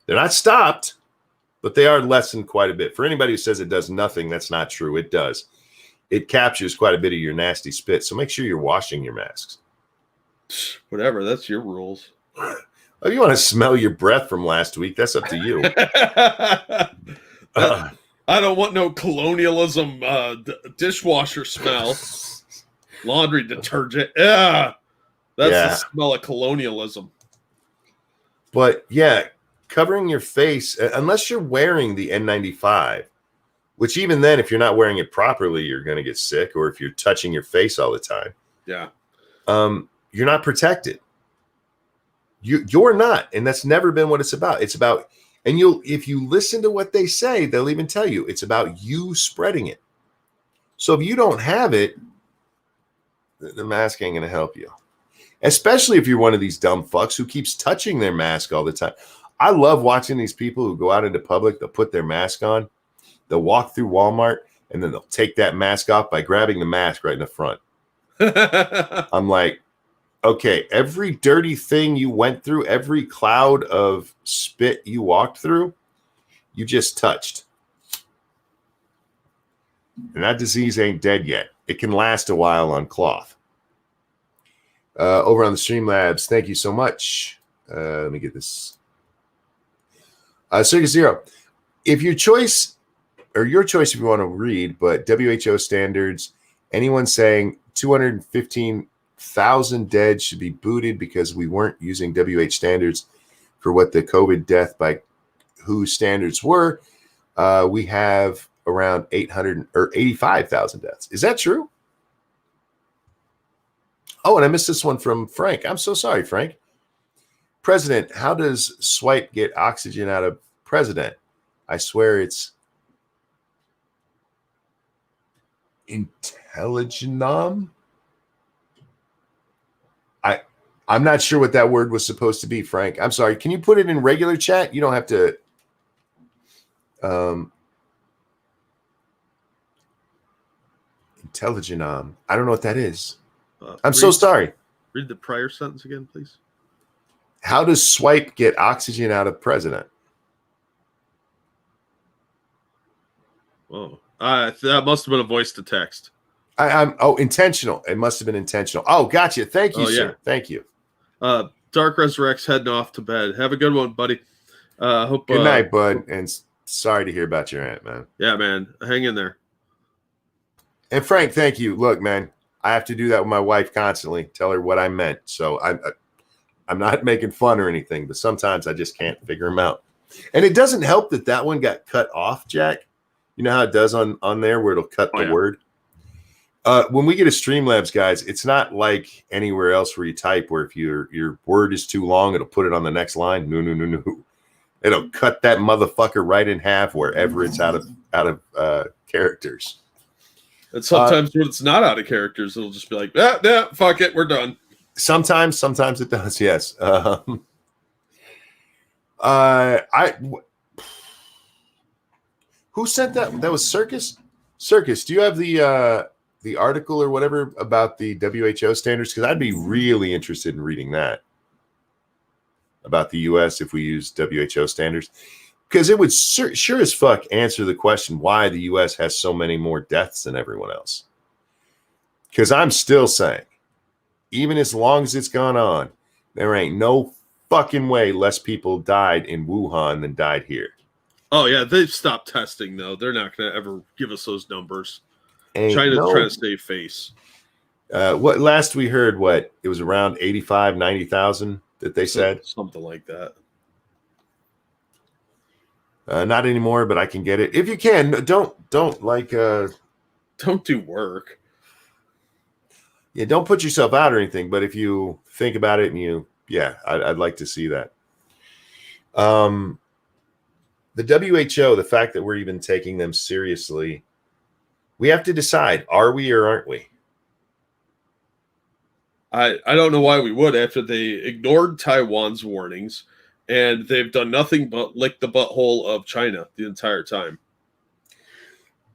They're not stopped, but they are lessened quite a bit. For anybody who says it does nothing, that's not true. It does. It captures quite a bit of your nasty spit. So make sure you're washing your masks. Whatever. That's your rules. If you want to smell your breath from last week, that's up to you. I don't want no colonialism dishwasher smell. Laundry detergent. Yeah. That's the smell of colonialism. But yeah, covering your face, unless you're wearing the N95, which even then, if you're not wearing it properly, you're going to get sick, or if you're touching your face all the time. Yeah. You're not protected. You're not. And that's never been what it's about. It's about, and if you listen to what they say, they'll even tell you it's about you spreading it. So if you don't have it, the mask ain't going to help you. Especially if you're one of these dumb fucks who keeps touching their mask all the time. I love watching these people who go out into public, they'll put their mask on, they'll walk through Walmart, and then they'll take that mask off by grabbing the mask right in the front. I'm like, okay, every dirty thing you went through, every cloud of spit you walked through, you just touched. And that disease ain't dead yet. It can last a while on cloth. Over on the Streamlabs, thank you so much. Let me get this. Circus Zero, if your choice if you want to read, but WHO standards, anyone saying 215,000 dead should be booted because we weren't using WH standards for what the COVID death by WHO standards were, we have around 85,000 deaths. Is that true? Oh, and I missed this one from Frank. I'm so sorry, Frank. President, how does swipe get oxygen out of president? I swear it's intelligenum. I'm not sure what that word was supposed to be, Frank. I'm sorry. Can you put it in regular chat? You don't have to. Intelligenum. I don't know what that is. I'm so sorry. Read the prior sentence again, please. How does swipe get oxygen out of president? Oh, that must have been a voice to text. Intentional. It must have been intentional. Oh, gotcha. Thank you, sir. Thank you. Dark Resurrect's heading off to bed. Have a good one, buddy. Hope. Good night, bud. And sorry to hear about your aunt, man. Yeah, man. Hang in there. And Frank, thank you. Look, man, I have to do that with my wife constantly. Tell her what I meant. So I'm not making fun or anything, but sometimes I just can't figure them out. And it doesn't help that one got cut off, Jack. You know how it does on there where it'll cut the word? When we get a Streamlabs, guys, it's not like anywhere else where you type where if your word is too long, it'll put it on the next line. No. It'll cut that motherfucker right in half wherever it's out of characters. And sometimes when it's not out of characters, it'll just be like, fuck it, we're done. Sometimes it does, yes. Who sent that? That was Circus? Circus, do you have the article or whatever about the WHO standards? Because I'd be really interested in reading that about the U.S. if we use WHO standards. Because it would sure as fuck answer the question why the U.S. has so many more deaths than everyone else. Because I'm still saying, even as long as it's gone on, there ain't no fucking way less people died in Wuhan than died here. Oh, yeah, they've stopped testing, though. They're not going to ever give us those numbers. Ain't China's no. trying to save face. What last we heard, what it was around 85, 90,000 that they said. Something like that. Not anymore, but I can get it. If you can, don't like don't do work. Yeah, don't put yourself out or anything, but if you think about it and I'd like to see that. The WHO, the fact that we're even taking them seriously, we have to decide, are we or aren't we? I don't know why we would after they ignored Taiwan's warnings, and they've done nothing but lick the butthole of China the entire time.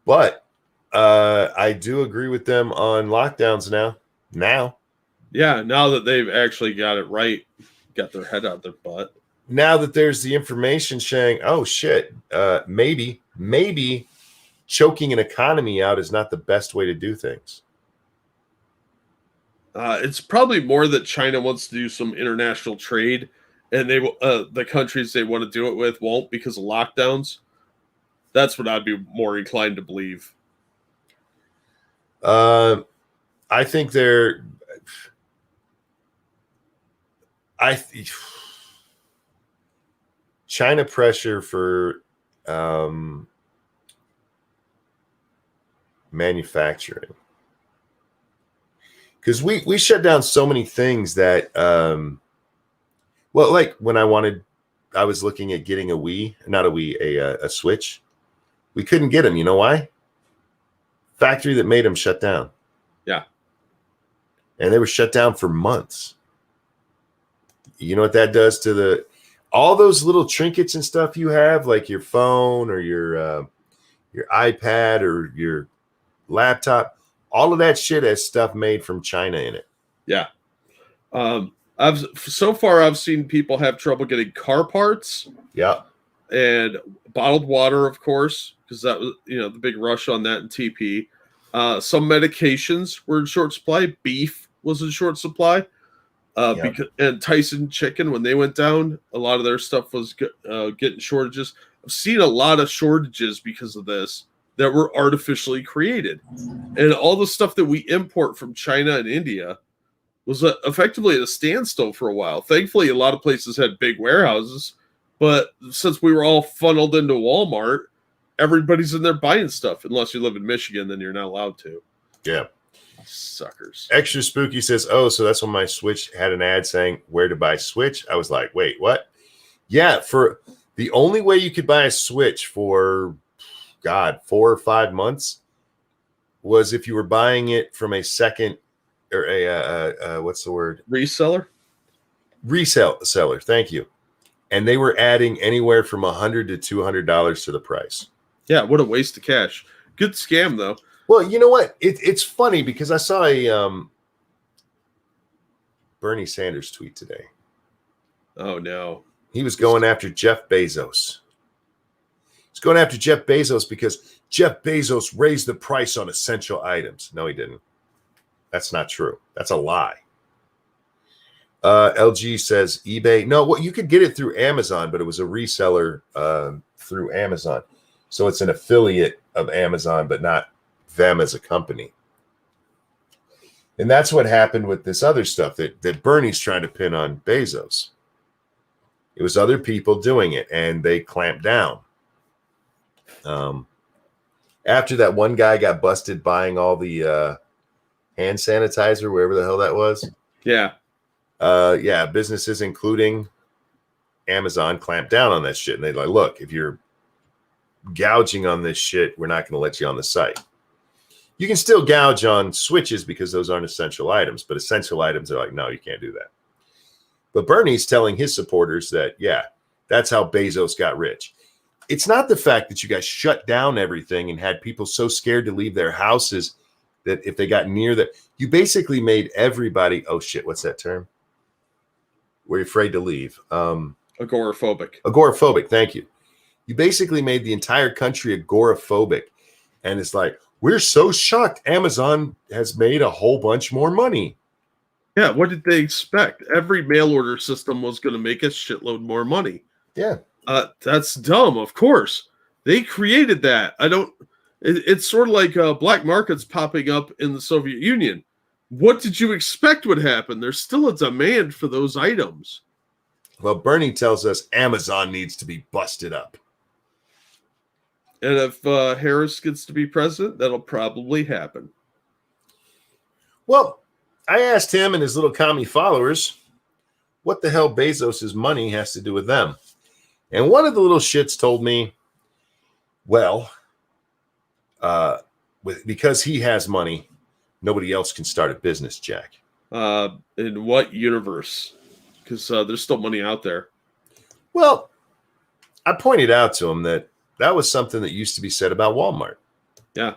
But I do agree with them on lockdowns now. Yeah, now that they've actually got it right, got their head out their butt. Now that there's the information saying, oh shit, maybe choking an economy out is not the best way to do things. It's probably more that China wants to do some international trade, and they the countries they want to do it with won't because of lockdowns. That's what I'd be more inclined to believe. I think they're. China pressure for manufacturing, because we shut down so many things that like when I was looking at getting a Switch. We couldn't get them. You know why? Factory that made them shut down. Yeah. And they were shut down for months. You know what that does to all those little trinkets and stuff you have, like your phone or your iPad or your laptop. All of that shit has stuff made from China in it. Yeah. I've seen people have trouble getting car parts. Yeah. And bottled water, of course, because that was, the big rush on that in TP. Some medications were in short supply. Beef was in short supply. And Tyson chicken, when they went down, a lot of their stuff was getting shortages. I've seen a lot of shortages because of this that were artificially created. And all the stuff that we import from China and India was effectively at a standstill for a while. Thankfully, a lot of places had big warehouses, but since we were all funneled into Walmart, everybody's in there buying stuff. Unless you live in Michigan, then you're not allowed to. Yeah. Suckers. Extra Spooky says, oh, so that's when my Switch had an ad saying where to buy Switch. I was like, wait, what? Yeah, for the only way you could buy a Switch for 4 or 5 months was if you were buying it from a second or a what's the word? Reseller. Seller. Thank you. And they were adding anywhere from $100 to $200 to the price. Yeah, what a waste of cash. Good scam though. Well, you know what? It's funny because I saw a Bernie Sanders tweet today. Oh no. He was going after Jeff Bezos. He's going after Jeff Bezos because Jeff Bezos raised the price on essential items. No, he didn't. That's not true. That's a lie. LG says eBay. No, well, you could get it through Amazon, but it was a reseller through Amazon. So it's an affiliate of Amazon, but not them as a company. And that's what happened with this other stuff that Bernie's trying to pin on Bezos. It was other people doing it, and they clamped down. After that one guy got busted buying all the hand sanitizer, wherever the hell that was. Yeah. Businesses, including Amazon, clamped down on that shit. And they're like, look, if you're gouging on this shit, we're not going to let you on the site. You can still gouge on Switches because those aren't essential items, but essential items are like, no, you can't do that. But Bernie's telling his supporters that, that's how Bezos got rich. It's not the fact that you guys shut down everything and had people so scared to leave their houses that if they got near that, you basically made everybody, oh shit, what's that term? We're afraid to leave. Agoraphobic. Agoraphobic, thank you. You basically made the entire country agoraphobic. And it's like, we're so shocked Amazon has made a whole bunch more money. Yeah, what did they expect? Every mail order system was going to make a shitload more money. Yeah. That's dumb, of course. They created that. It's sort of like black markets popping up in the Soviet Union. What did you expect would happen? There's still a demand for those items. Well, Bernie tells us Amazon needs to be busted up. And if Harris gets to be president, that'll probably happen. Well, I asked him and his little commie followers what the hell Bezos's money has to do with them. And one of the little shits told me, well, because he has money, nobody else can start a business, Jack. In what universe? Because there's still money out there. Well, I pointed out to him that was something that used to be said about Walmart. Yeah.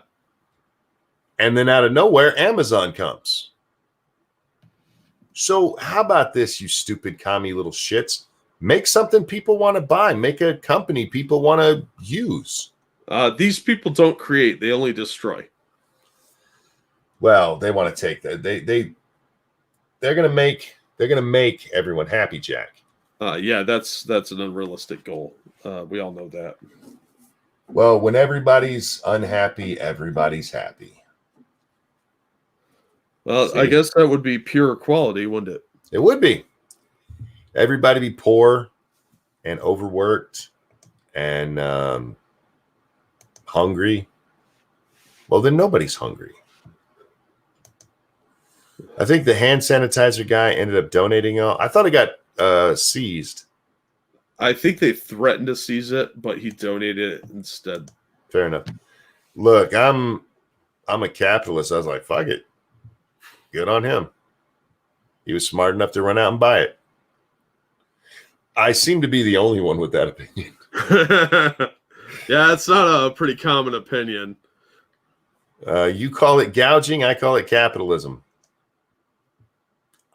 And then out of nowhere, Amazon comes. So how about this, you stupid commie little shits? Make something people want to buy. Make a company people want to use. These people don't create; they only destroy. Well, they want to take that. They're gonna make everyone happy, Jack. Yeah, that's an unrealistic goal. We all know that. Well, when everybody's unhappy, everybody's happy. Well, See? I guess that would be pure equality, wouldn't it? It would be. Everybody be poor and overworked and hungry. Well, then nobody's hungry. I think the hand sanitizer guy ended up donating all. I thought it got seized. I think they threatened to seize it, but he donated it instead. Fair enough. Look, I'm a capitalist. I was like, fuck it. Good on him. He was smart enough to run out and buy it. I seem to be the only one with that opinion. Yeah, it's not a pretty common opinion. You call it gouging. I call it capitalism.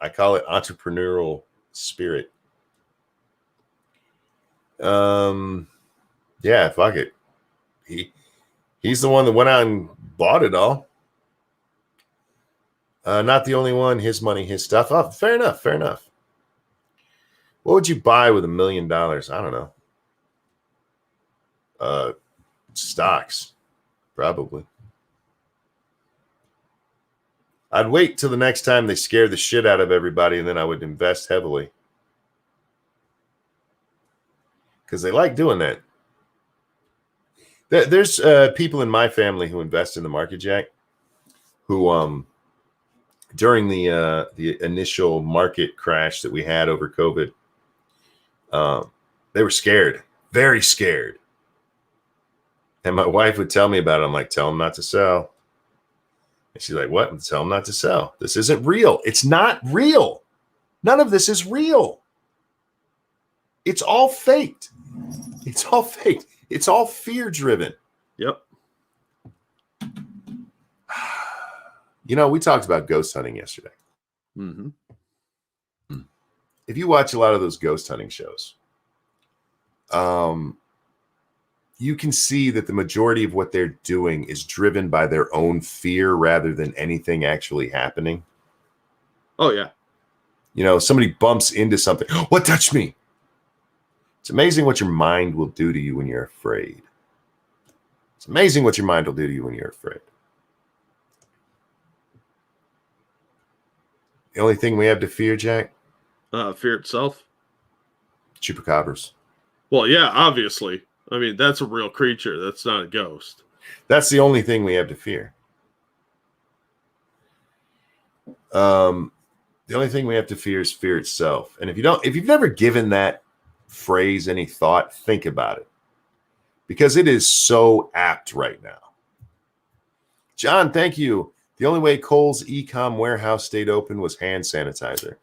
I call it entrepreneurial spirit. Yeah, fuck it. He's the one that went out and bought it all. Not the only one. His money, his stuff. Oh, fair enough. Fair enough. What would you buy with $1 million? I don't know. Stocks, probably. I'd wait till the next time they scare the shit out of everybody, and then I would invest heavily. Because they like doing that. There's people in my family who invest in the market, Jack, who during the initial market crash that we had over COVID, they were scared, very scared. And my wife would tell me about it. I'm like, tell them not to sell. And she's like, what? Tell them not to sell. This isn't real. It's not real. None of this is real. It's all faked. It's all faked. It's all fear-driven. Yep. You know, we talked about ghost hunting yesterday. Mm-hmm. If you watch a lot of those ghost hunting shows, you can see that the majority of what they're doing is driven by their own fear rather than anything actually happening. Oh, yeah. You know, somebody bumps into something. What touched me? It's amazing what your mind will do to you when you're afraid. It's amazing what your mind will do to you when you're afraid. The only thing we have to fear, Jack? Fear itself. Chupacabras. Well, yeah, obviously. I mean, that's a real creature. That's not a ghost. That's the only thing we have to fear. The only thing we have to fear is fear itself. And if you've never given that phrase any thought, think about it. Because it is so apt right now. John, thank you. The only way Kohl's e-com warehouse stayed open was hand sanitizer.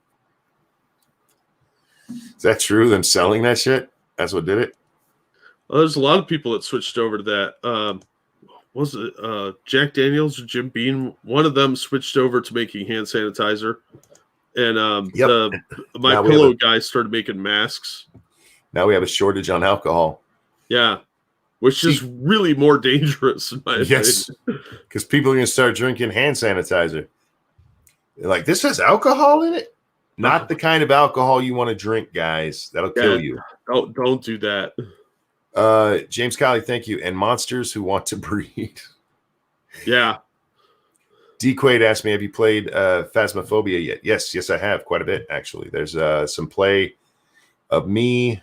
Is that true? Them selling that shit? That's what did it? Well, there's a lot of people that switched over to that. Was it Jack Daniels or Jim Beam? One of them switched over to making hand sanitizer. And Yep. the My Pillow guy started making masks. Now we have a shortage on alcohol. Yeah. Which is really more dangerous in my opinion. Yes, because people are going to start drinking hand sanitizer. They're like, this has alcohol in it? Not the kind of alcohol you want to drink, guys. That'll kill you. Don't do that. James Colley, thank you. And monsters who want to breed. Yeah. D. Quaid asked me, have you played Phasmophobia yet? Yes, I have quite a bit, actually. There's some play of me,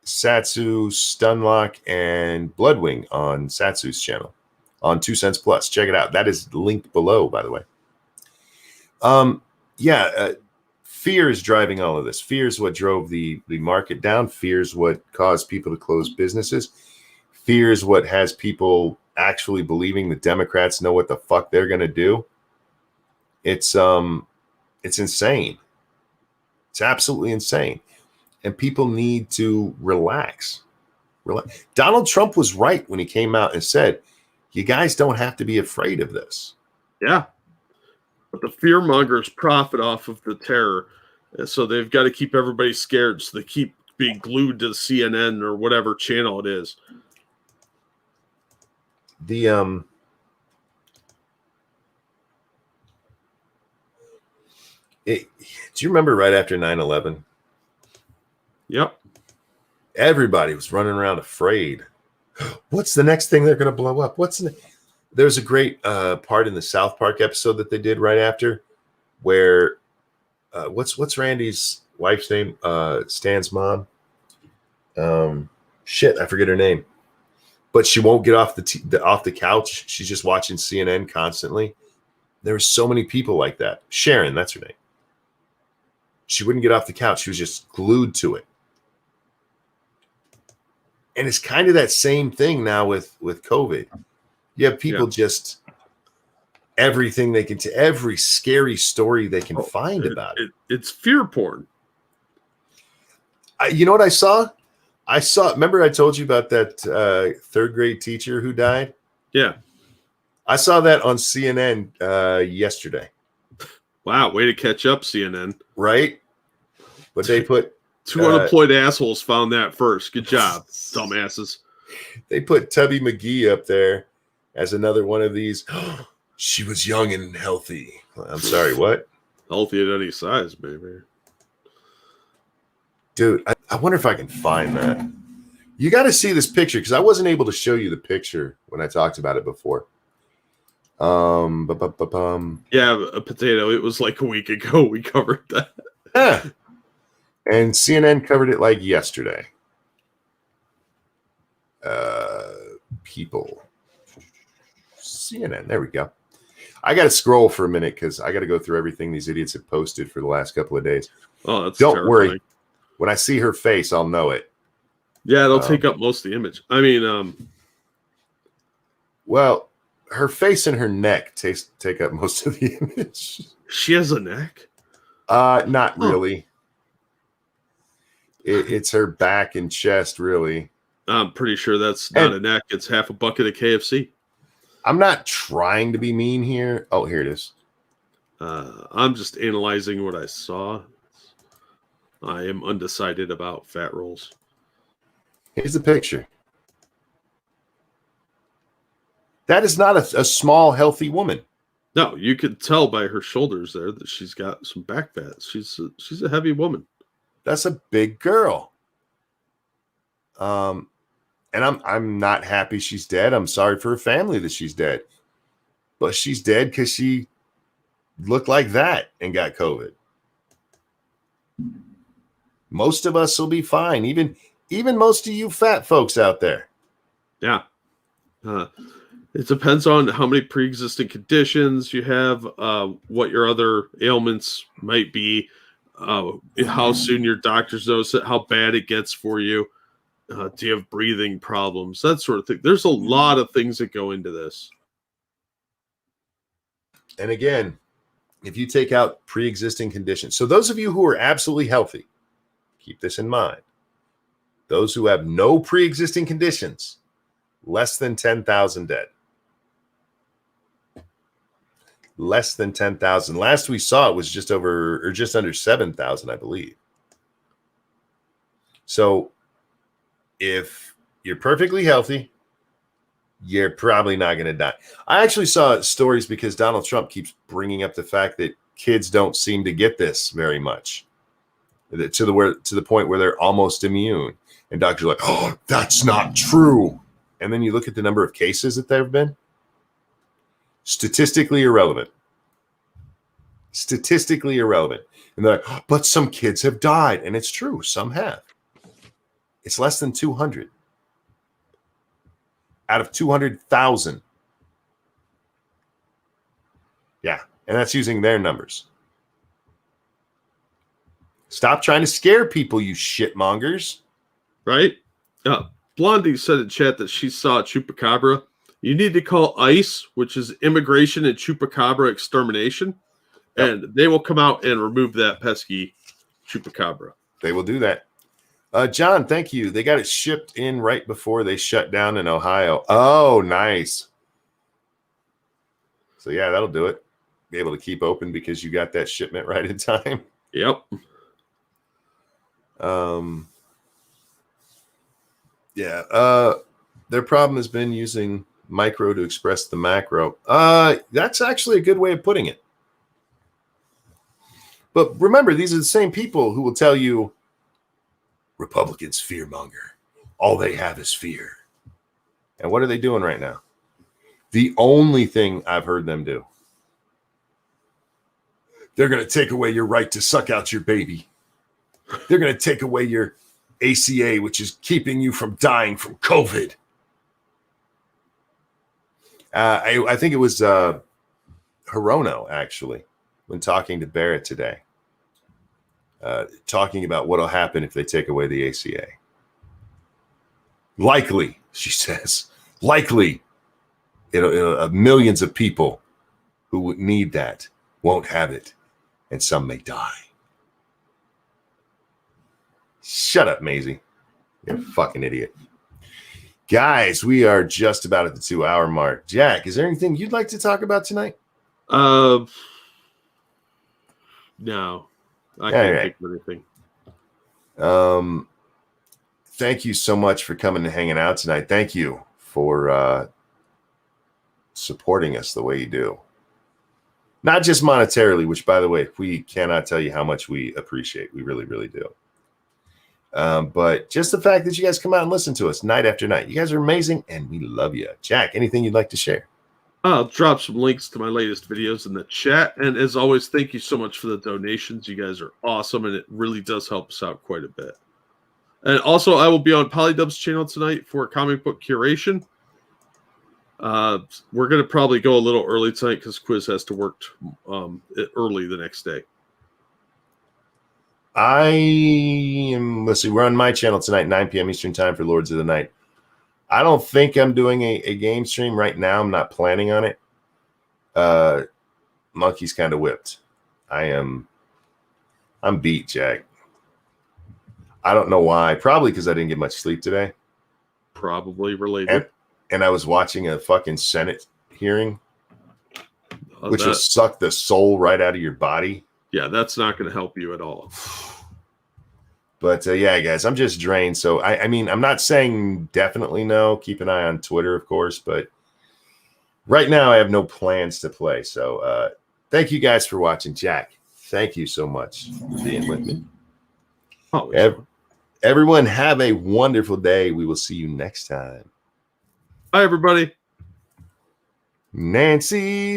Satsu, Stunlock, and Bloodwing on Satsu's channel on 2 Cents Plus. Check it out. That is linked below, by the way. Fear is driving all of this. Fear is what drove the market down. Fear is what caused people to close businesses. Fear is what has people actually believing the Democrats know what the fuck they're going to do. It's insane. It's absolutely insane. And people need to relax. Donald Trump was right when he came out and said, you guys don't have to be afraid of this. Yeah. But the fear mongers profit off of the terror. And so they've got to keep everybody scared. So they keep being glued to the CNN or whatever channel it is. Do you remember right after 9/11? Yep. Everybody was running around afraid. What's the next thing they're going to blow up? There's a great part in the South Park episode that they did right after, where what's Randy's wife's name? Stan's mom. Shit, I forget her name. But she won't get off the couch. She's just watching CNN constantly. There were so many people like that. Sharon, that's her name. She wouldn't get off the couch. She was just glued to it. And it's kind of that same thing now with COVID. You have people just everything they can every scary story they can find about it. It's fear porn. You know what I saw? Remember I told you about that third grade teacher who died? Yeah. I saw that on CNN yesterday. Wow, way to catch up, CNN. Right? But they put... Two unemployed assholes found that first. Good job, dumbasses. They put Tubby McGee up there as another one of these. She was young and healthy. I'm sorry, what? Healthy at any size, baby. Dude, I wonder if I can find that. You got to see this picture because I wasn't able to show you the picture when I talked about it before. Yeah, a potato. It was like a week ago we covered that. Yeah. And CNN covered it like yesterday. People. CNN. There we go. I got to scroll for a minute because I got to go through everything these idiots have posted for the last couple of days. Oh, that's Don't terrifying. worry. When I see her face, I'll know it. Yeah, it'll take up most of the image. I mean, well, her face and her neck take up most of the image. She has a neck? Not really. It's her back and chest, really. I'm pretty sure that's not a neck. It's half a bucket of KFC. I'm not trying to be mean here. Oh, here it is. I'm just analyzing what I saw. I am undecided about fat rolls. Here's the picture. That is not a small, healthy woman. No, you could tell by her shoulders there that she's got some back fat. She's a heavy woman. That's a big girl. And I'm not happy she's dead. I'm sorry for her family that she's dead. But she's dead because she looked like that and got COVID. Most of us will be fine. Even most of you fat folks out there. Yeah. It depends on how many pre-existing conditions you have, what your other ailments might be, how soon your doctors notice it, how bad it gets for you. Do you have breathing problems? That sort of thing. There's a lot of things that go into this. And again, if you take out pre-existing conditions, so those of you who are absolutely healthy, keep this in mind. Those who have no pre-existing conditions, less than 10,000 dead. Less than 10,000. Last we saw it was just under 7,000, I believe. So if you're perfectly healthy, you're probably not going to die. I actually saw stories because Donald Trump keeps bringing up the fact that kids don't seem to get this very much, to the point where they're almost immune. And doctors are like, oh, that's not true. And then you look at the number of cases that there have been. Statistically irrelevant. Statistically irrelevant. And they're like, but some kids have died. And it's true. Some have. It's less than 200 out of 200,000. Yeah. And that's using their numbers. Stop trying to scare people, you shitmongers. Right? Blondie said in chat that she saw a chupacabra. You need to call ICE, which is Immigration and Chupacabra Extermination, and they will come out and remove that pesky chupacabra. They will do that. John, thank you. They got it shipped in right before they shut down in Ohio. Oh, nice. So, yeah, that'll do it. Be able to keep open because you got that shipment right in time. Yep. Their problem has been using micro to express the macro. That's actually a good way of putting it. But remember, these are the same people who will tell you Republicans fearmonger. All they have is fear. And what are they doing right now? The only thing I've heard them do. They're going to take away your right to suck out your baby. They're going to take away your ACA, which is keeping you from dying from COVID. I think it was Hirono, actually, when talking to Barrett today, talking about what will happen if they take away the ACA. Likely, she says, likely, millions of people who would need that won't have it, and some may die. Shut up, Maisie. You're a fucking idiot. Guys, we are just about at the 2-hour mark. Jack, is there anything you'd like to talk about tonight? No. I can't think of anything. Thank you so much for coming and hanging out tonight. Thank you for supporting us the way you do. Not just monetarily, which, by the way, we cannot tell you how much we appreciate. We really, really do. But just the fact that you guys come out and listen to us night after night. You guys are amazing, and we love you. Jack, anything you'd like to share? I'll drop some links to my latest videos in the chat. And as always, thank you so much for the donations. You guys are awesome, and it really does help us out quite a bit. And also, I will be on Polydub's channel tonight for comic book curation. We're going to probably go a little early tonight because Quiz has to work early the next day. Let's see, we're on my channel tonight, 9 p.m. Eastern time for Lords of the Night. I don't think I'm doing a game stream right now. I'm not planning on it. Monkey's kind of whipped. I'm beat, Jack. I don't know why. Probably because I didn't get much sleep today. Probably related. And I was watching a fucking Senate hearing, which will suck the soul right out of your body. Yeah, that's not going to help you at all. But yeah, guys, I'm just drained. So, I mean, I'm not saying definitely no. Keep an eye on Twitter, of course. But right now, I have no plans to play. So thank you guys for watching. Jack, thank you so much for being with me. Everyone, have a wonderful day. We will see you next time. Bye, everybody. Nancy